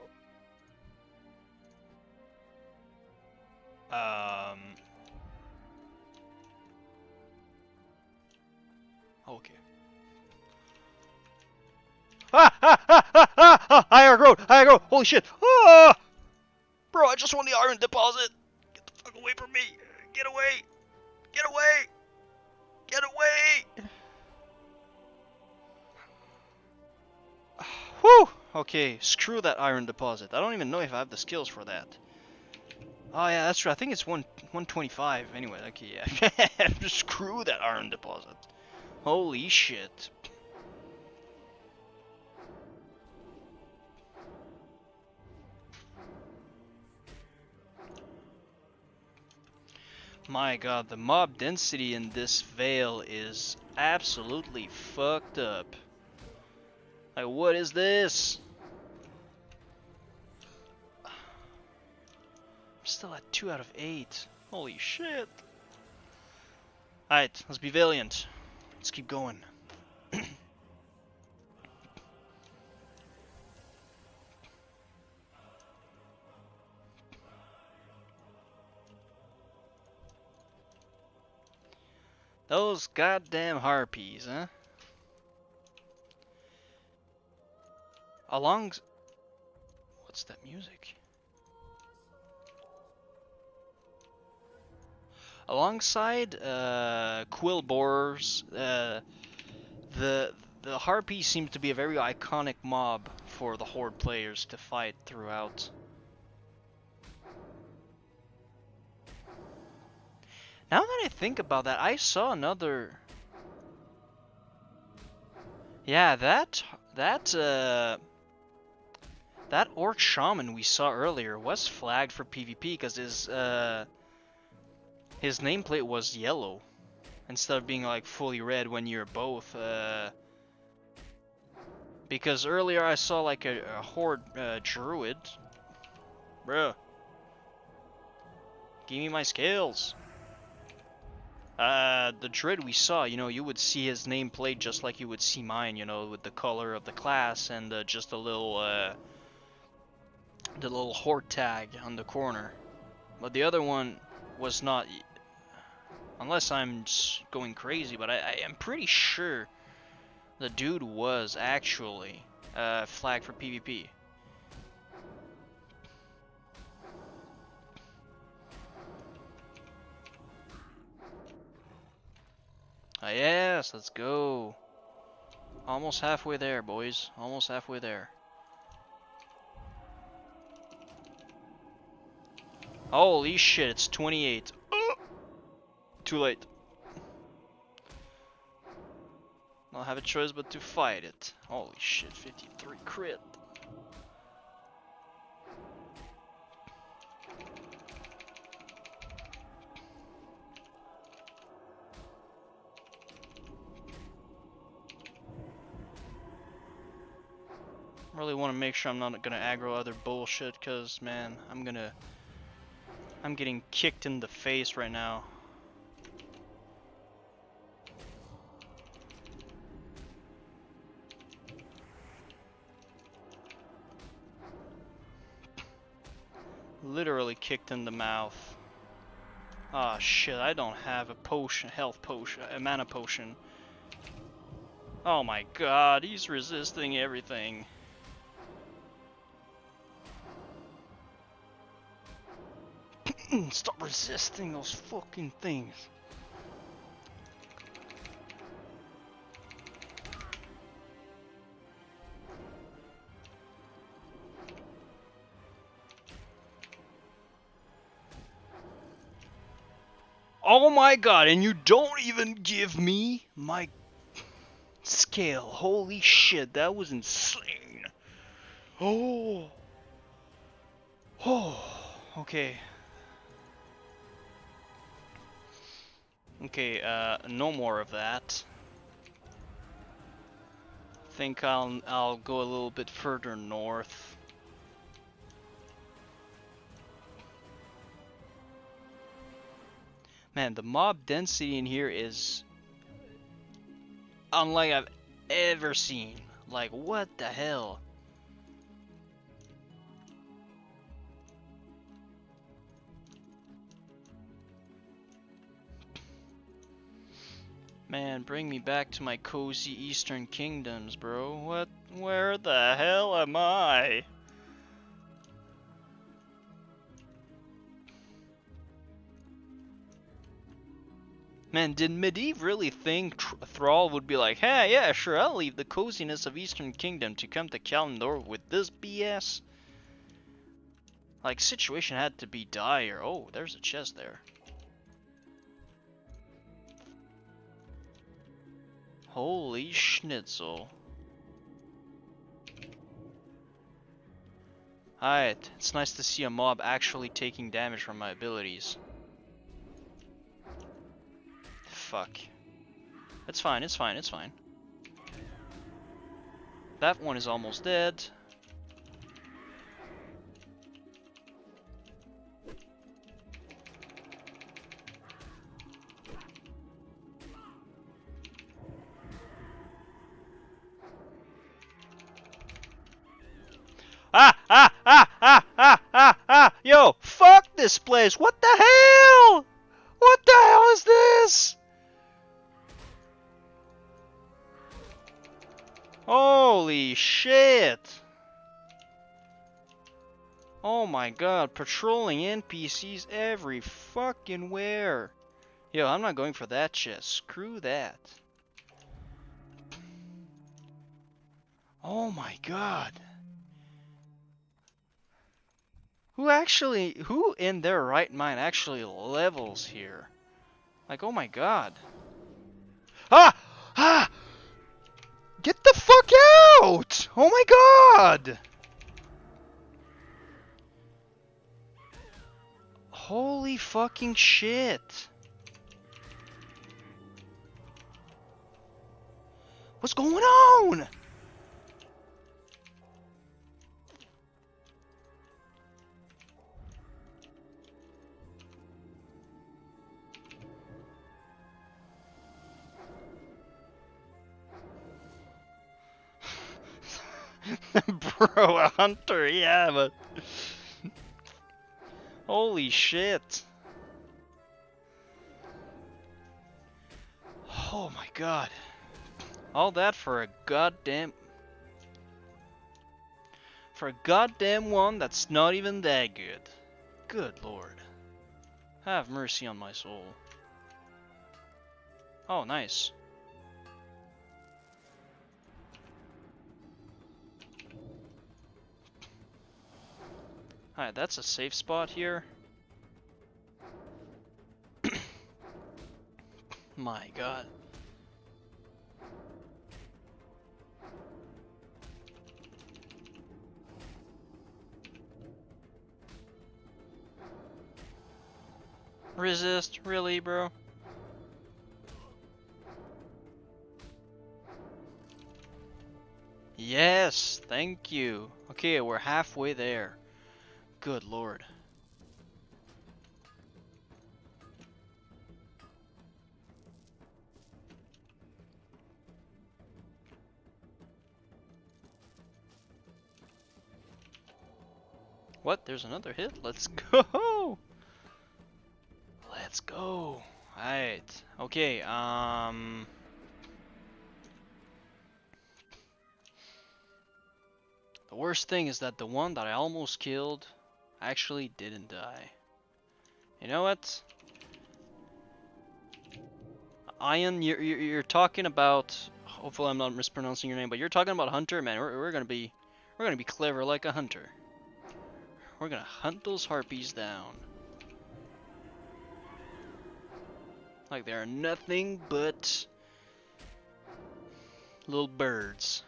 Okay. Higher growth! Higher growth! Holy shit! Ah! Bro, I just won the iron deposit! Get the fuck away from me! Get away! Get away! Get away! Whew! Okay, screw that iron deposit. I don't even know if I have the skills for that. Oh yeah, that's true. I think it's 125. Anyway, okay, yeah. Screw that iron deposit. Holy shit. My god, the mob density in this Vale is absolutely fucked up. Like, what is this? I'm still at 2 out of 8. Holy shit. Alright, let's be valiant. Let's keep going. Those goddamn harpies, huh? What's that music? Alongside quill borers, the harpy seems to be a very iconic mob for the horde players to fight throughout. Now that I think about that, I saw another. Yeah, that orc shaman we saw earlier was flagged for PvP because his nameplate was yellow instead of being like fully red when you're both. Because earlier I saw like a horde druid. Bruh. Give me my skills. The druid we saw, you know, you would see his nameplate just like you would see mine, you know, with the color of the class and just a little, the little horde tag on the corner. But the other one was not, unless I'm just going crazy, but I am pretty sure the dude was actually flagged for PvP. Yes, let's go. Almost halfway there, boys. Almost halfway there. Holy shit, it's 28. Too late. I'll have a choice but to fight it. Holy shit, 53 crit. Really want to make sure I'm not gonna aggro other bullshit, cause man, I'm getting kicked in the face right now. Literally kicked in the mouth. Ah shit, I don't have a potion, health potion, a mana potion. Oh my god, he's resisting everything. Stop resisting those fucking things. Oh my god, and you don't even give me my scale. Holy shit, that was insane. Oh. Oh. Okay. Okay, no more of that. Think I'll go a little bit further north. Man, the mob density in here is unlike I've ever seen. Like, what the hell? Man, bring me back to my cozy eastern kingdoms, bro. What? Where the hell am I? Man, did Medivh really think Thrall would be like, hey, yeah, sure, I'll leave the coziness of Eastern Kingdom to come to Kalimdor with this BS? Like, situation had to be dire. Oh, there's a chest there. Holy schnitzel. Alright, it's nice to see a mob actually taking damage from my abilities. Fuck. It's fine, it's fine, it's fine. That one is almost dead. Yo, fuck this place. What the hell? What the hell is this? Holy shit. Oh my god, patrolling NPCs every fucking where. Yo, I'm not going for that shit. Screw that. Oh my god. Who in their right mind actually levels here? Like, oh my god. Ah! Ah! Get the fuck out! Oh my god! Holy fucking shit. What's going on? Bro, a hunter, yeah, but... Holy shit. Oh my god. All that for a goddamn... For a goddamn one that's not even that good. Good lord. Have mercy on my soul. Oh, nice. Alright, that's a safe spot here. My god. Resist, really, bro? Yes, thank you. Okay, we're halfway there. Good lord. What? There's another hit? Let's go! Let's go. Alright. Okay, the worst thing is that the one that I almost killed actually didn't die. You know what? Ian, you're talking about. Hopefully, I'm not mispronouncing your name, but you're talking about Hunter, man. We're gonna be clever like a hunter. We're gonna hunt those harpies down like they are nothing but little birds.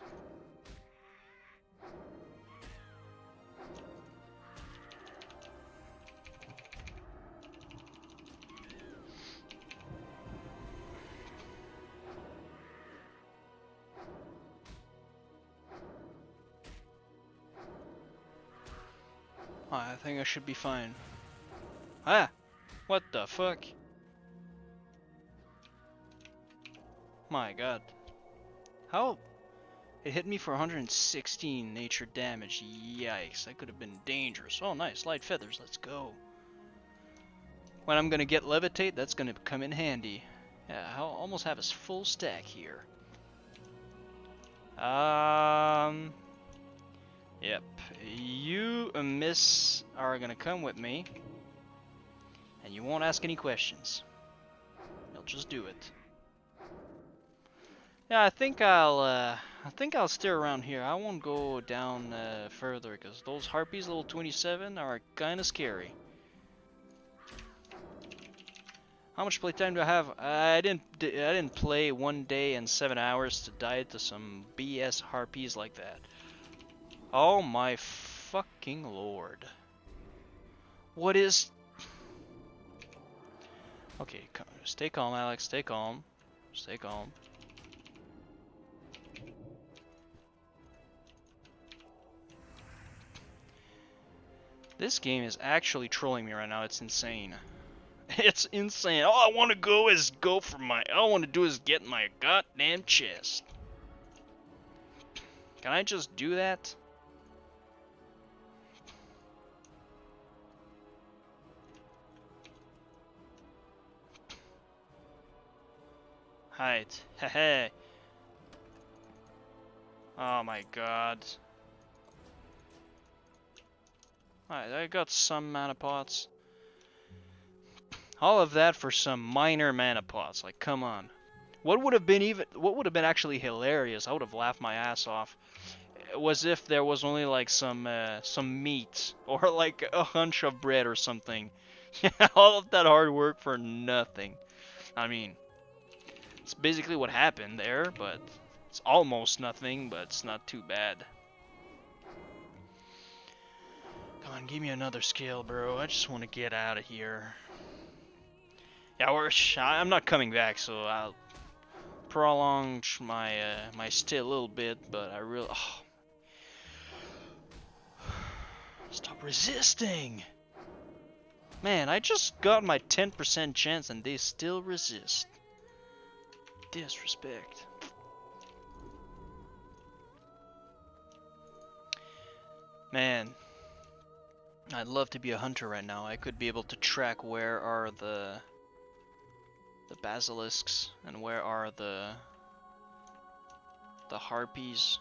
I think I should be fine. Ah! What the fuck? My god. How? It hit me for 116 nature damage. Yikes, that could have been dangerous. Oh, nice. Light feathers. Let's go. When I'm gonna get levitate, that's gonna come in handy. Yeah, I'll almost have a full stack here. Yep. You and Miss are gonna come with me, and you won't ask any questions. You'll just do it. Yeah, I think I'll stay around here. I won't go down further because those harpies, level 27, are kind of scary. How much playtime do I have? I didn't play 1 day and 7 hours to die to some BS harpies like that. Oh my fucking lord! What is? Okay, stay calm, Alex. Stay calm. Stay calm. This game is actually trolling me right now. It's insane. It's insane. All I want to go is go for my. All I want to do is get my goddamn chest. Can I just do that? Hide. Hehe. Oh my god. Alright, I got some mana pots. All of that for some minor mana pots. Like, come on. What would have been actually hilarious, I would have laughed my ass off, was if there was only like some meat or like a hunch of bread or something. All of that hard work for nothing. I mean, it's basically what happened there, but it's almost nothing, but it's not too bad. Come on, give me another skill, bro. I just want to get out of here. Yeah, I'm not coming back, so I'll prolong my my stay a little bit, but I really stop resisting. Man, I just got my 10% chance and they still resist. Disrespect. Man, I'd love to be a hunter right now. I could be able to track where are the basilisks and where are the harpies.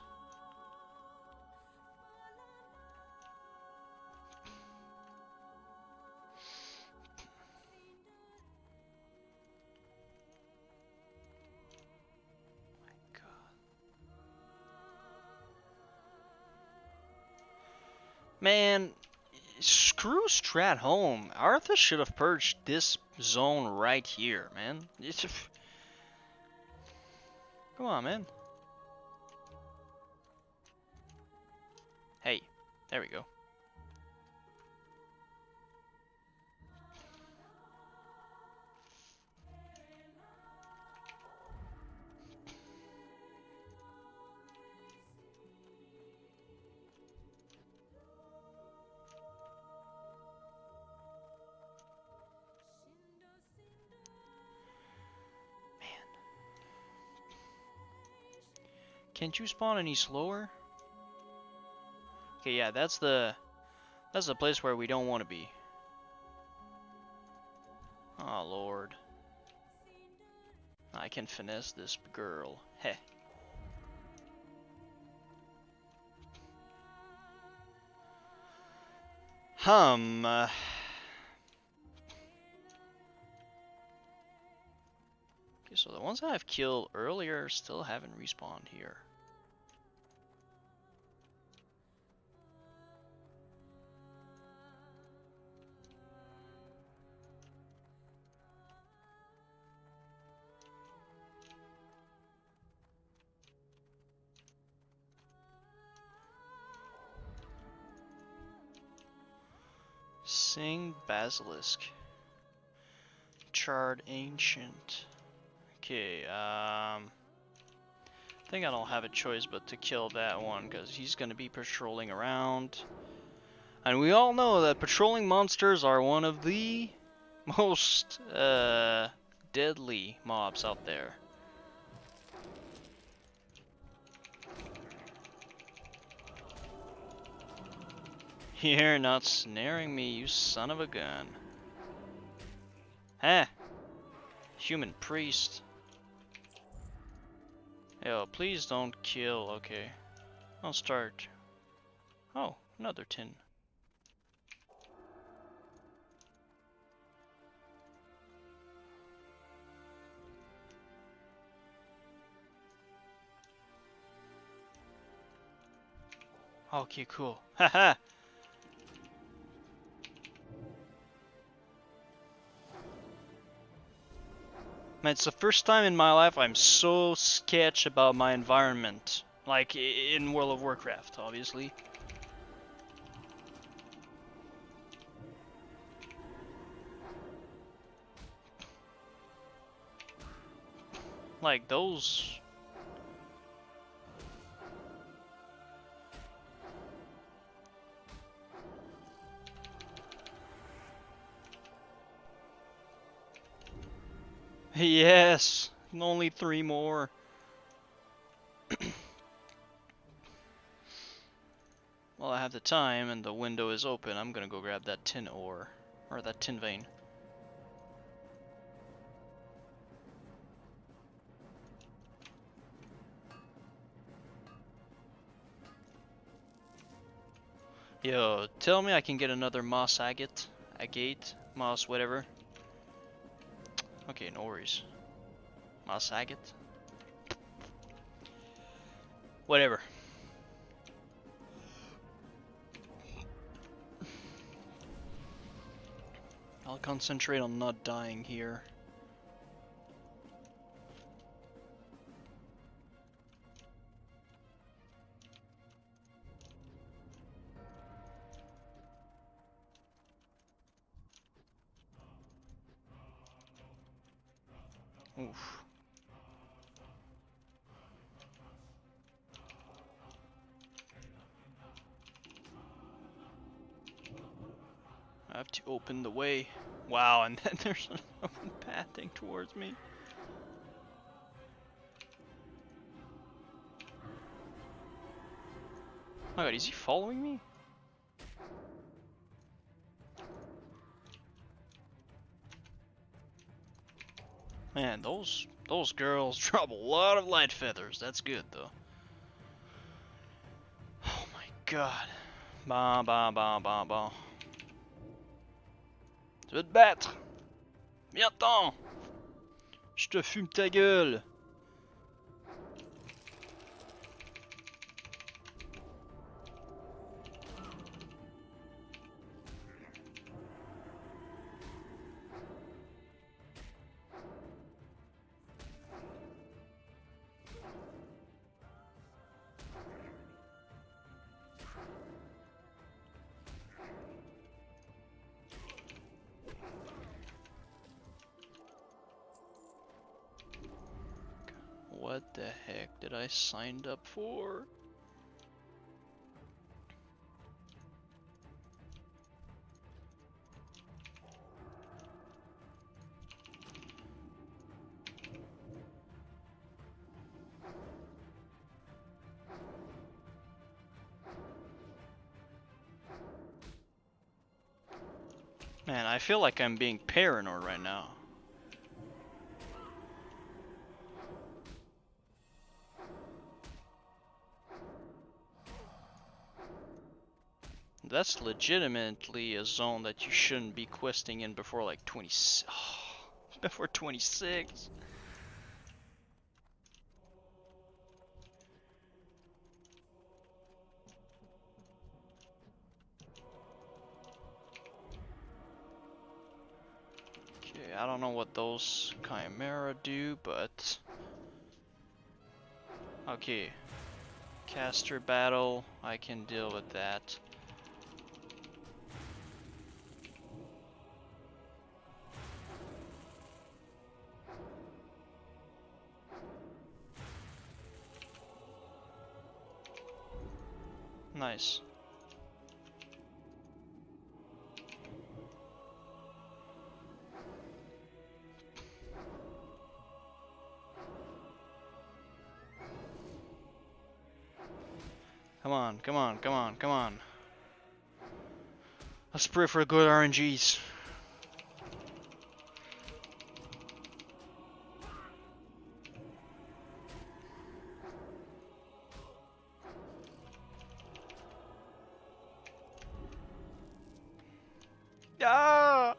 Man, screw Stratholme. Arthur should have purged this zone right here, man. Come on, man. Hey, there we go. Can't you spawn any slower? Okay, yeah, that's the place where we don't want to be. Oh lord. I can finesse this girl. Heh. Okay, so the ones I've killed earlier still haven't respawned here. Sing Basilisk. Charred Ancient. Okay, I think I don't have a choice but to kill that one because he's gonna be patrolling around. And we all know that patrolling monsters are one of the most deadly mobs out there. You're not snaring me, you son of a gun. Huh? Human priest. Yo, please don't kill. Okay. I'll start. Oh, another tin. Okay, cool. Haha! Man, it's the first time in my life I'm so sketch about my environment. Like, in World of Warcraft, obviously. Like, those... Yes! Only 3 more. Well, I have the time and the window is open. I'm gonna go grab that tin ore. Or that tin vein. Yo, tell me I can get another moss agate. Agate? Moss, whatever. Okay, no worries. Moss agate? Whatever. I'll concentrate on not dying here. Oof. I have to open the way. Wow, and then there's another one pathing towards me. Oh my god, is he following me? Man, those girls drop a lot of light feathers. That's good though. Oh my god. Bah bah bah bah bah. Tu veux te battre? Viens-t'en! Je te fume ta gueule! What the heck did I sign up for? Man, I feel like I'm being paranoid right now. That's legitimately a zone that you shouldn't be questing in before like 20. Oh, before 26. Okay, I don't know what those Chimera do, but okay. Caster battle, I can deal with that. Nice. Come on, come on, come on, come on. Let's pray for good RNGs. Ah!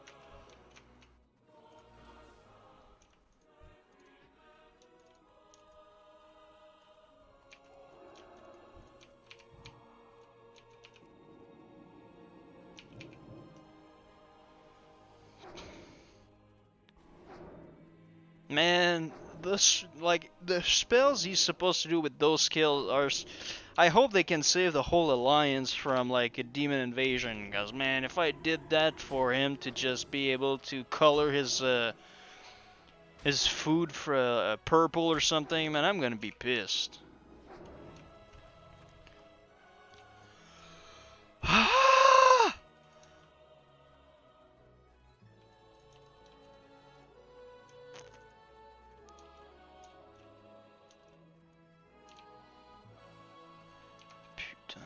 Man, the spells he's supposed to do with those skills are. I hope they can save the whole alliance from like a demon invasion. Cause man, if I did that for him to just be able to color his food for purple or something, man, I'm gonna be pissed. Putain.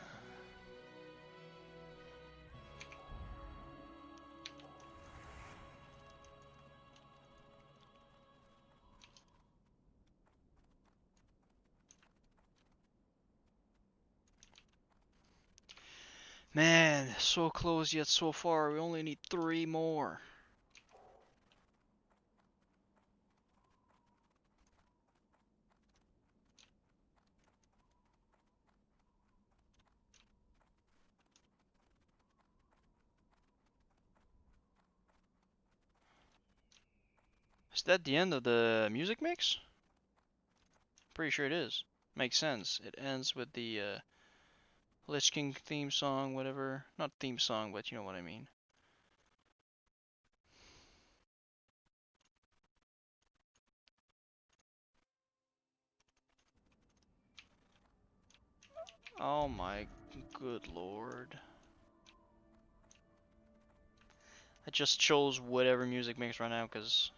Man, so close yet so far. We only need 3 more. Is that the end of the music mix? Pretty sure it is. Makes sense. It ends with the Lich King theme song, whatever. Not theme song, but you know what I mean. Oh my good lord. I just chose whatever music mix right now because,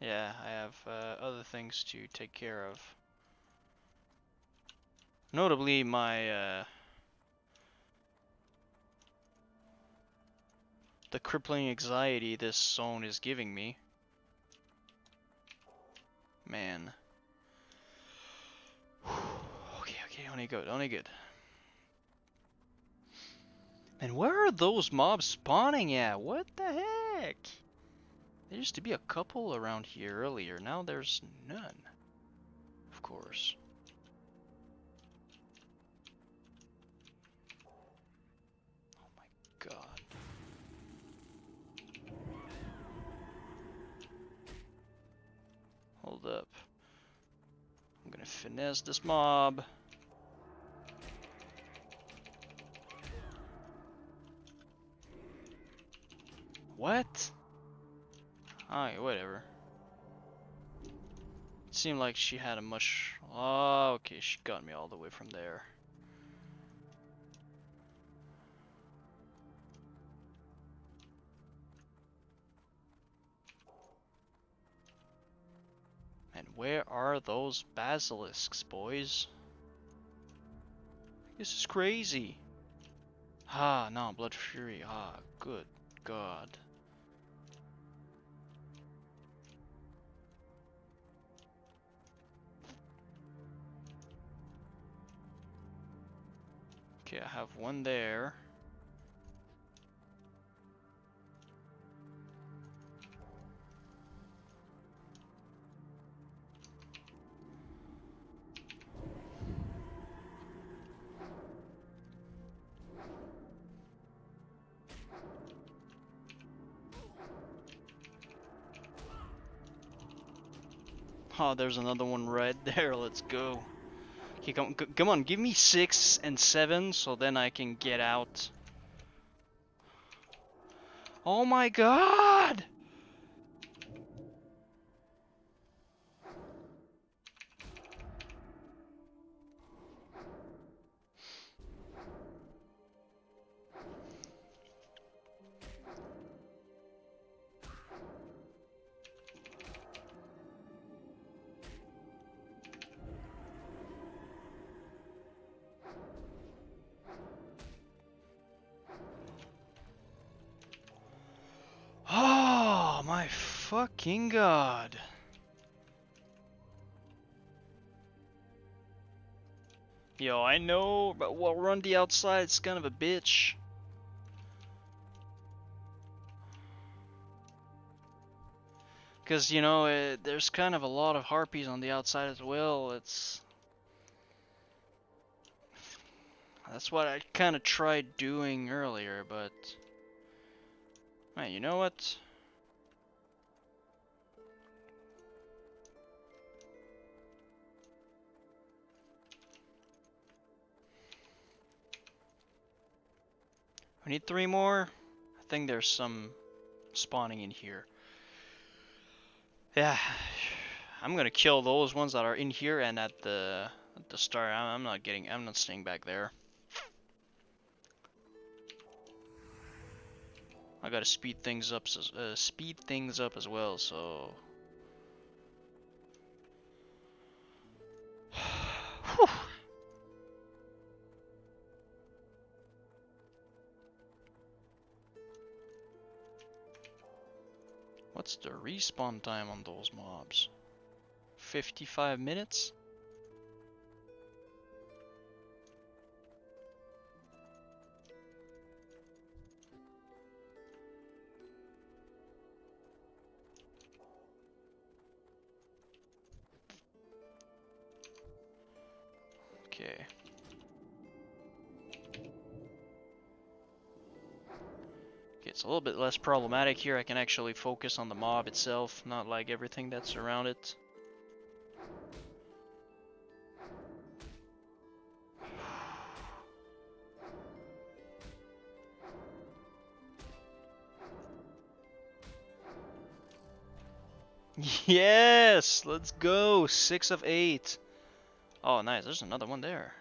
yeah, I have other things to take care of. Notably, my the crippling anxiety this zone is giving me. Man. Okay, only good, only good. And where are those mobs spawning at? What the heck? There used to be a couple around here earlier. Now there's none. Of course. Oh my god. Hold up. I'm gonna finesse this mob. What? Alright, whatever. It seemed like she had a much... Oh, okay, she got me all the way from there. And where are those basilisks, boys? This is crazy. Ah, no, Blood Fury. Ah, good God. Okay, I have one there. Oh, there's another one right there. Let's go. Okay, come on, give me 6 and 7 so then I can get out. Oh my god! Oh my fucking god. Yo, I know, but we'll run the outside, it's kind of a bitch. Because, you know, there's kind of a lot of harpies on the outside as well. That's what I kind of tried doing earlier, but... Man, you know what? We need 3 more. I think there's some spawning in here. Yeah, I'm gonna kill those ones that are in here and at the start. I'm not staying back there. I gotta speed things up as well. So. Whew. What's the respawn time on those mobs? 55 minutes? Okay. It's a little bit less problematic here. I can actually focus on the mob itself, not like everything that's around it. Yes! Let's go! 6 of 8. Oh, nice. There's another one there.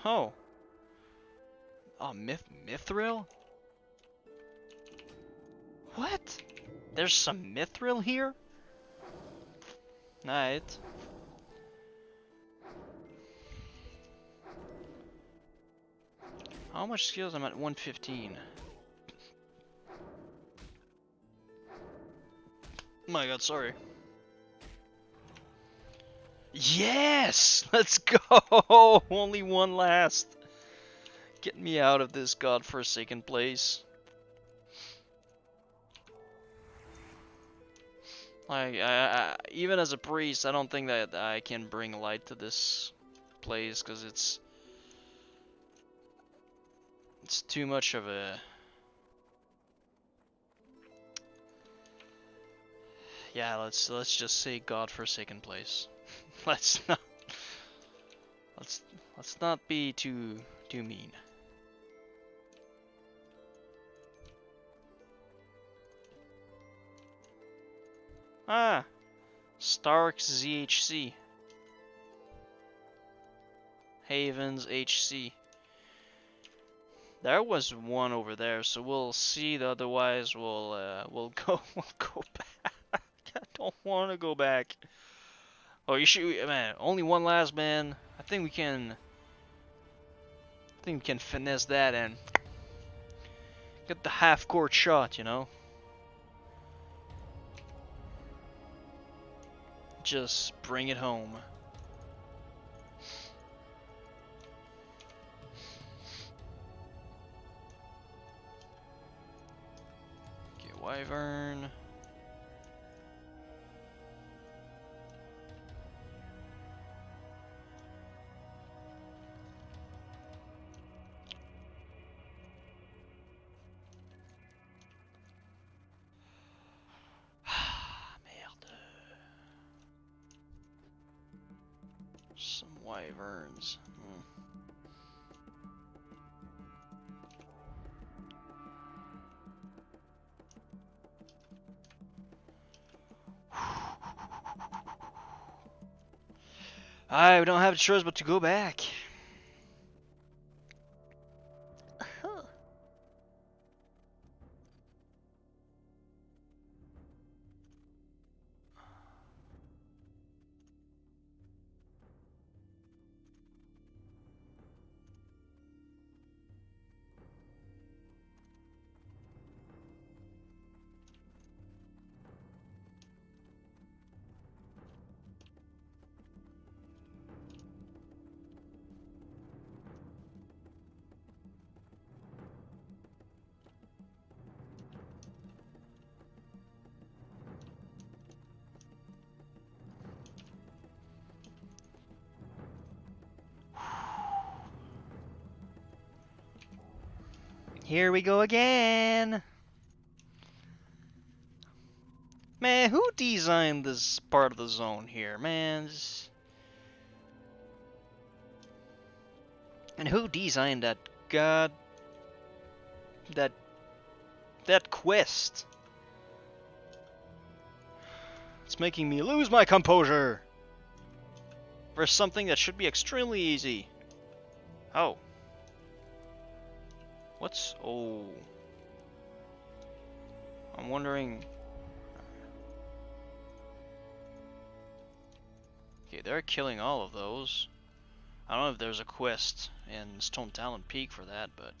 Oh. Oh, mithril? What? There's some mithril here? Night. How much skills? I'm at 115. My god, sorry. Yes! Let's go! Only one last. Get me out of this godforsaken place. Like, even as a priest, I don't think that I can bring light to this place, because it's too much of a... Yeah, let's just say godforsaken place. let's not be too mean. Ah, Stark's ZHC. Havens HC. There was one over there, so we'll see. Otherwise, we'll go back. I don't want to go back. Oh, you should, man. Only one last, man. I think we can finesse that and get the half-court shot, you know. Just bring it home. Okay, wyvern. Some wyverns. We don't have a choice but to go back. Here we go again. Man, who designed this part of the zone here, man? And who designed that that quest? It's making me lose my composure for something that should be extremely easy. Oh. Oh. I'm wondering. Okay, they're killing all of those. I don't know if there's a quest in Stone Talon Peak for that, but...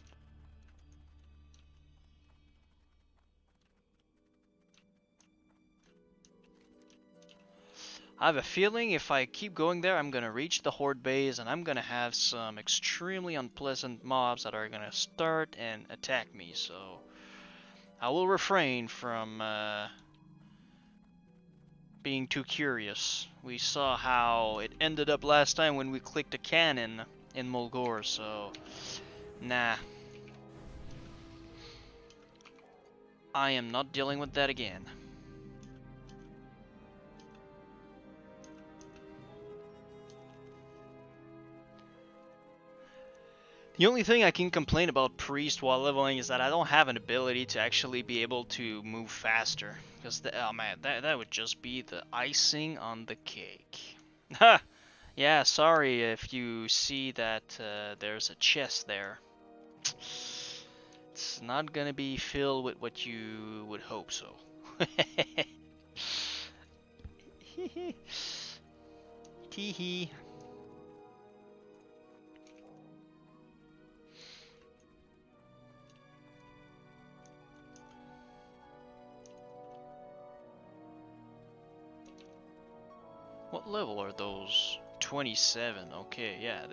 I have a feeling if I keep going there, I'm gonna reach the Horde base, and I'm gonna have some extremely unpleasant mobs that are gonna start and attack me, so... I will refrain from being too curious. We saw how it ended up last time when we clicked a cannon in Mulgore, so... Nah. I am not dealing with that again. The only thing I can complain about Priest while leveling is that I don't have an ability to actually be able to move faster. Because, oh man, that would just be the icing on the cake. Ha! Yeah, sorry if you see that there's a chest there. It's not gonna be filled with what you would hope so. Tee-hee. What level are those? 27. Okay, yeah,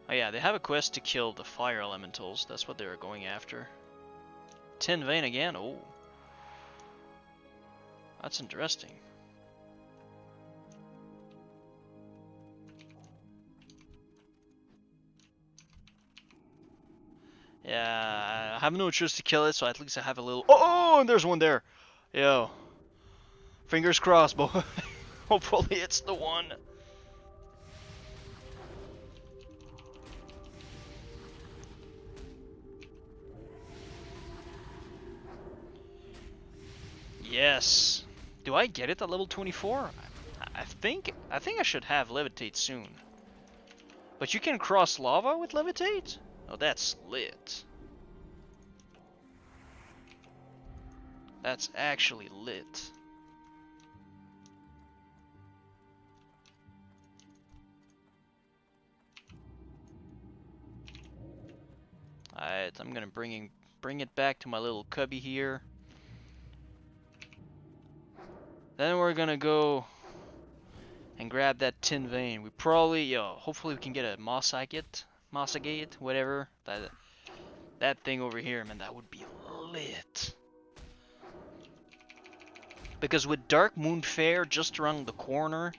oh yeah, they have a quest to kill the fire elementals. That's what they were going after. Tin vein again? Oh. That's interesting. Yeah, I have no choice to kill it, so at least I have a little... Oh, and there's one there! Yo. Fingers crossed, boy. Hopefully it's the one. Yes. Do I get it at level 24? I think I should have levitate soon. But you can cross lava with levitate? Oh, that's lit. That's actually lit. Alright, I'm gonna bring it back to my little cubby here. Then we're gonna go and grab that tin vein. We probably, hopefully we can get a mossagate, whatever. That thing over here, man, that would be lit. Because with Dark Moon Fair just around the corner,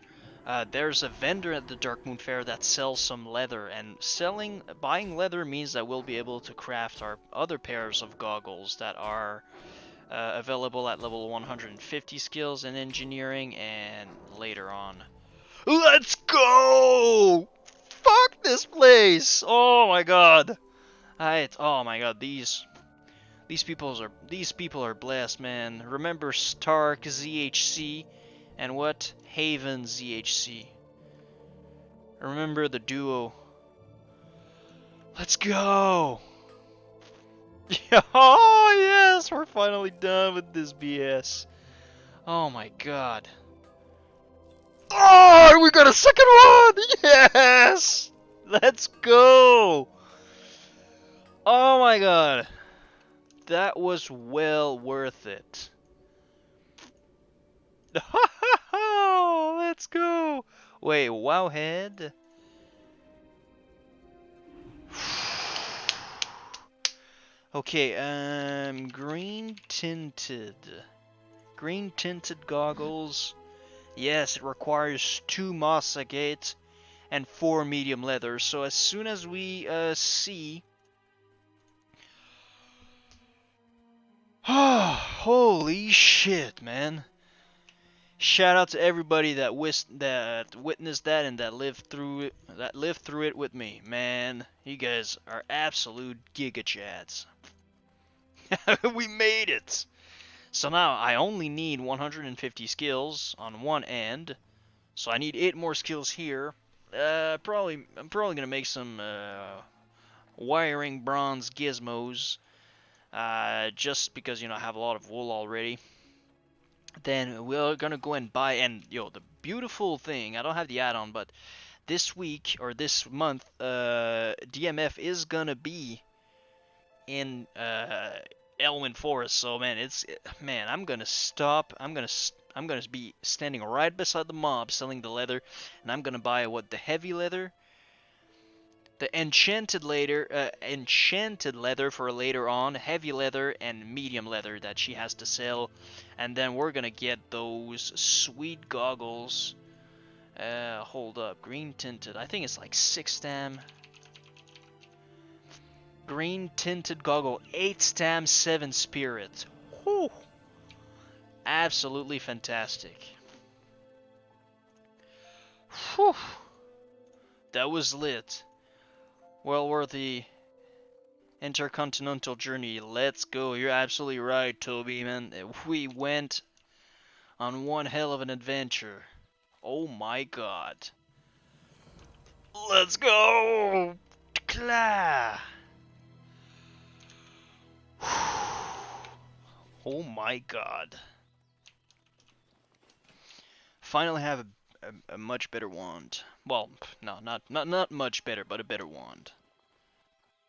there's a vendor at the Dark Moon Fair that sells some leather, and buying leather means that we'll be able to craft our other pairs of goggles that are available at level 150 skills in engineering and later on. Let's go! Fuck this place! Oh my god! Oh my god, these people are blessed, man. Remember Stark ZHC and what? Haven ZHC. Remember the duo. Let's go! Oh yes, we're finally done with this BS. Oh my god. Oh, we got a second one! Yes! Let's go! Oh my god. That was well worth it. Let's go! Wait, Wowhead? Okay, green tinted. Green tinted goggles. Yes, it requires 2 moss agate and 4 medium leather. So as soon as we see... Holy shit, man. Shout out to everybody that witnessed that and that lived through it with me. Man, you guys are absolute giga chads. We made it. So now I only need 150 skills on one end. So I need 8 more skills here. I'm probably gonna make some wiring bronze gizmos. Just because I have a lot of wool already. Then we're gonna go and buy, and the beautiful thing, I don't have the add-on, but this week or this month, DMF is gonna be in Elwyn Forest. So man, I'm gonna be standing right beside the mob selling the leather, and I'm gonna buy the heavy leather. The enchanted leather for later on, heavy leather and medium leather that she has to sell, and then we're gonna get those sweet goggles. Hold up, green tinted. I think it's like 6 stam. Green tinted goggle, 8 stam, 7 spirit. Whew. Absolutely fantastic. Whew. That was lit. Well worth the intercontinental journey. Let's go. You're absolutely right, Toby, man. We went on one hell of an adventure. Oh my god. Let's go! Kla! Oh my god. Finally have a much better wand. Well, no, not much better, but a better wand.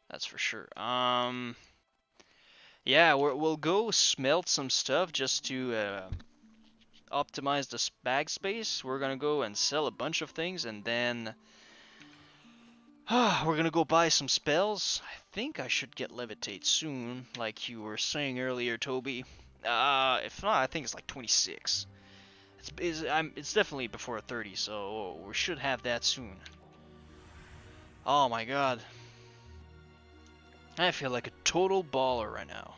That's for sure. Yeah, we'll go smelt some stuff just to optimize the bag space. We're gonna go and sell a bunch of things, and then we're gonna go buy some spells. I think I should get levitate soon, like you were saying earlier, Toby. If not, I think it's like 26. It's definitely before 30, so we should have that soon. Oh my god. I feel like a total baller right now.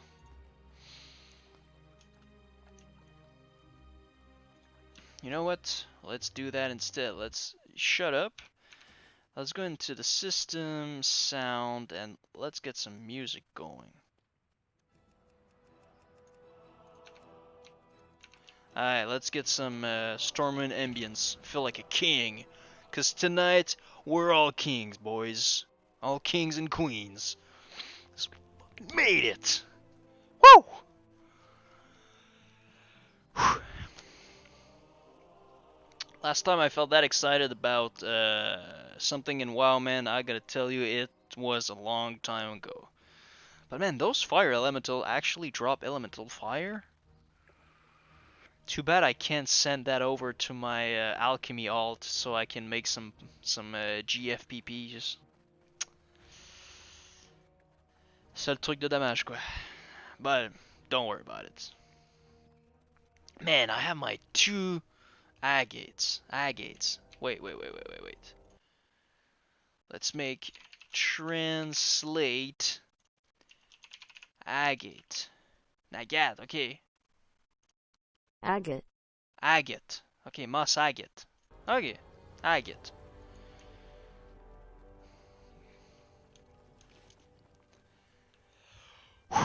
You know what? Let's do that instead. Let's shut up. Let's go into the system, sound, and let's get some music going. Alright, let's get some Stormwind ambience. Feel like a king. Cause tonight, we're all kings, boys. All kings and queens. We made it! Woo! Whew. Last time I felt that excited about something in WoW, man, I gotta tell you, it was a long time ago. But man, those fire elemental actually drop elemental fire? Too bad I can't send that over to my alchemy alt so I can make some GFPPs. Seul truc de dommage quoi. But don't worry about it. Man, I have my 2 agates. Wait. Let's make translate agate. Agate, okay. Agate. Agate. Okay, mas agate. Okay, agate. Whew.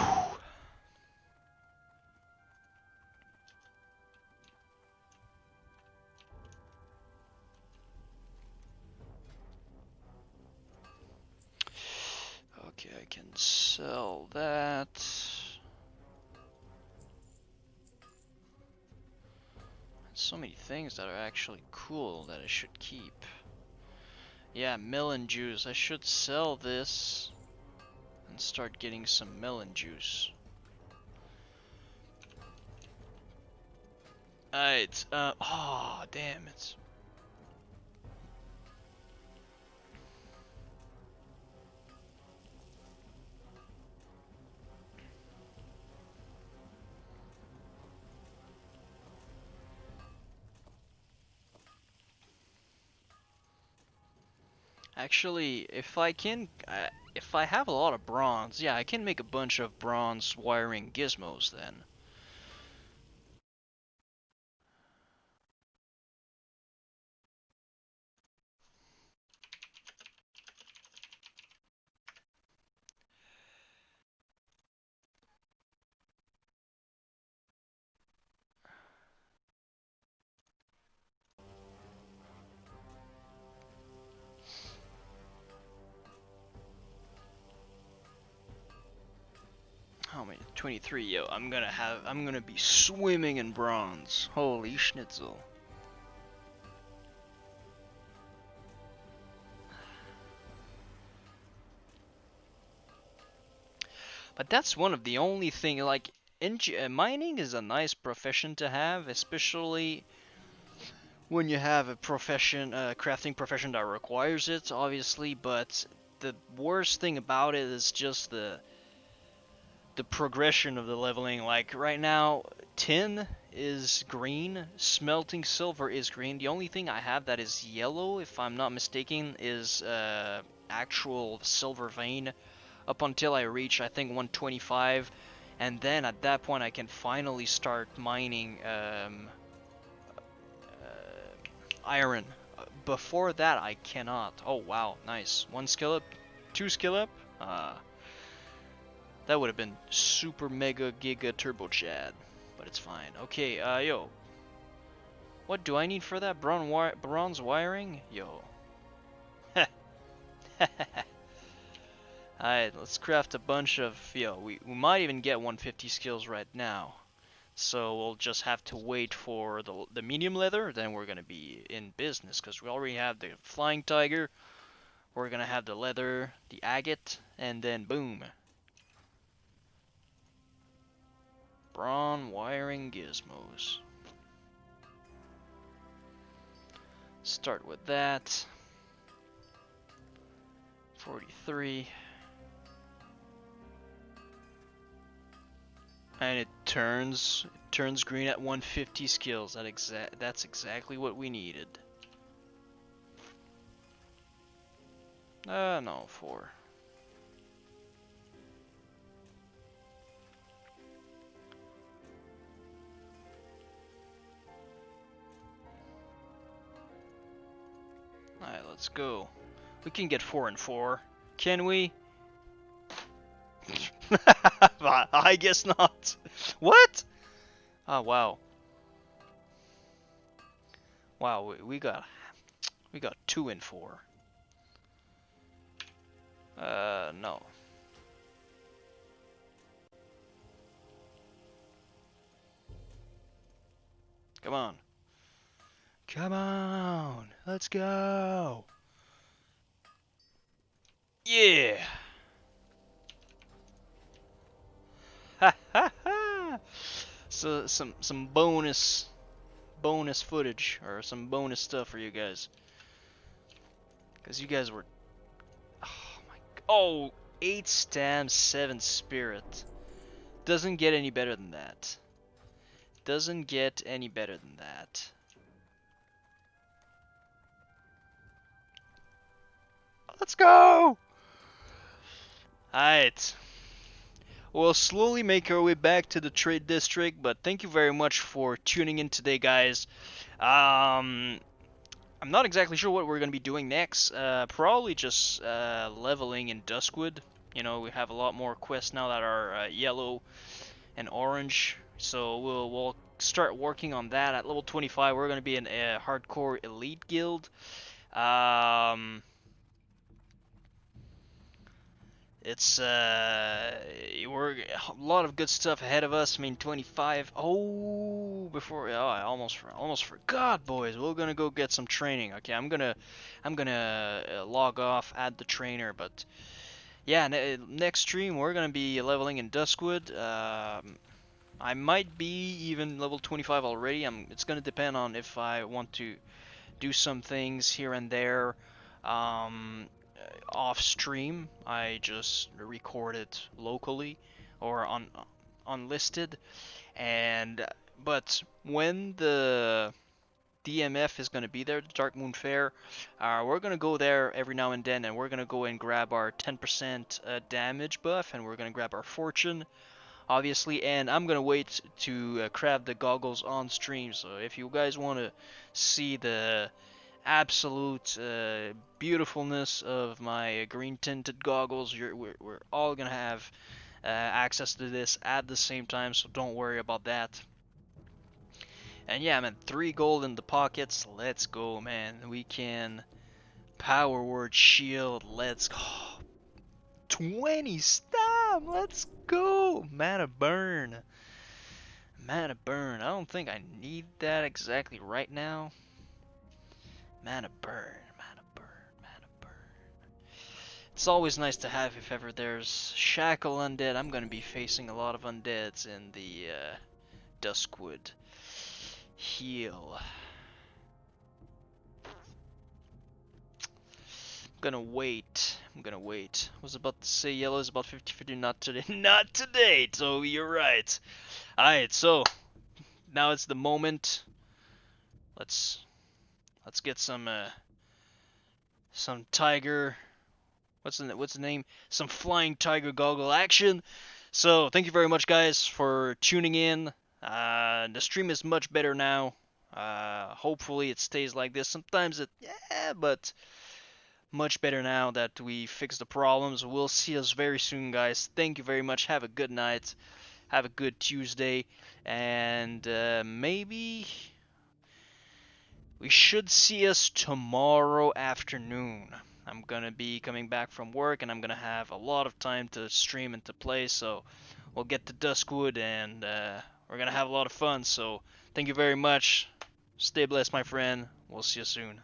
Okay, I can sell that. So many things that are actually cool that I should keep. Yeah, melon juice. I should sell this and start getting some melon juice. Alright, oh, damn it. Actually, if I have a lot of bronze, yeah, I can make a bunch of bronze wiring gizmos then. How many? 23, yo, I'm gonna be swimming in bronze. Holy schnitzel. But that's one of the only thing, like, mining is a nice profession to have, especially when you have a profession, crafting profession that requires it, obviously, but the worst thing about it is just the progression of the leveling. Like right now, tin is green, smelting silver is green. The only thing I have that is yellow, if I'm not mistaken, is actual silver vein. Up until I reach, I think, 125, and then at that point I can finally start mining iron. Before that, I cannot. Oh wow, nice. 1 skill up, 2 skill up. That would have been super mega giga turbo chad, but it's fine. Okay, yo, what do I need for that bronze wiring? Yo. Alright, let's craft a bunch of, yo, we might even get 150 skills right now. So we'll just have to wait for the medium leather, then we're gonna be in business, because we already have the flying tiger, we're gonna have the leather, the agate, and then boom. Bronze wiring gizmos. Start with that. 43. And it turns green at 150 skills. That's exactly what we needed. No, 4. Alright, let's go. We can get 4 and 4. Can we? I guess not. What? Oh, wow. Wow, we got 2 and 4. No. Come on. Come on. Let's go. Yeah. Ha ha ha. So some bonus footage or some bonus stuff for you guys, because you guys were oh my oh 8 stam 7 spirit. Doesn't get any better than that. Doesn't get any better than that. Let's go! Alright. We'll slowly make our way back to the trade district, but thank you very much for tuning in today, guys. I'm not exactly sure what we're going to be doing next. Probably just leveling in Duskwood. You know, we have a lot more quests now that are yellow and orange, so we'll start working on that. At level 25, we're going to be in a hardcore elite guild. It's we're a lot of good stuff ahead of us. I mean, 25. Oh, I almost forgot, boys. We're gonna go get some training. Okay, I'm gonna log off, add the trainer. But yeah, next stream we're gonna be leveling in Duskwood. I might be even level 25 already. It's gonna depend on if I want to do some things here and there. Um, Off stream, I just record it locally or unlisted, and but when the DMF is going to be there, the Dark Moon Fair, we're going to go there every now and then, and we're going to go and grab our 10% damage buff, and we're going to grab our fortune, obviously, and I'm going to wait to craft the goggles on stream. So if you guys want to see the absolute beautifulness of my green tinted goggles, we're all gonna have access to this at the same time, so don't worry about that. And yeah, man, 3 gold in the pockets. Let's go, man. We can power word shield. Let's go. 20 stam. Let's go. Mana burn. Mana burn. I don't think I need that exactly right now. Mana burn. Mana burn. Mana burn. It's always nice to have if ever there's Shackle Undead. I'm going to be facing a lot of undeads in the Duskwood. Heal. I'm gonna wait. I was about to say yellow is about 50-50. Not today. Not today! So you're right. Alright, so now it's the moment. Let's get some tiger. What's the name? Some flying tiger goggle action. So thank you very much, guys, for tuning in. The stream is much better now. Hopefully it stays like this. Sometimes but much better now that we fixed the problems. We'll see us very soon, guys. Thank you very much. Have a good night. Have a good Tuesday, and maybe we should see us tomorrow afternoon. I'm gonna be coming back from work, and I'm gonna have a lot of time to stream and to play, so we'll get to Duskwood, and we're gonna have a lot of fun. So thank you very much. Stay blessed, my friend. We'll see you soon.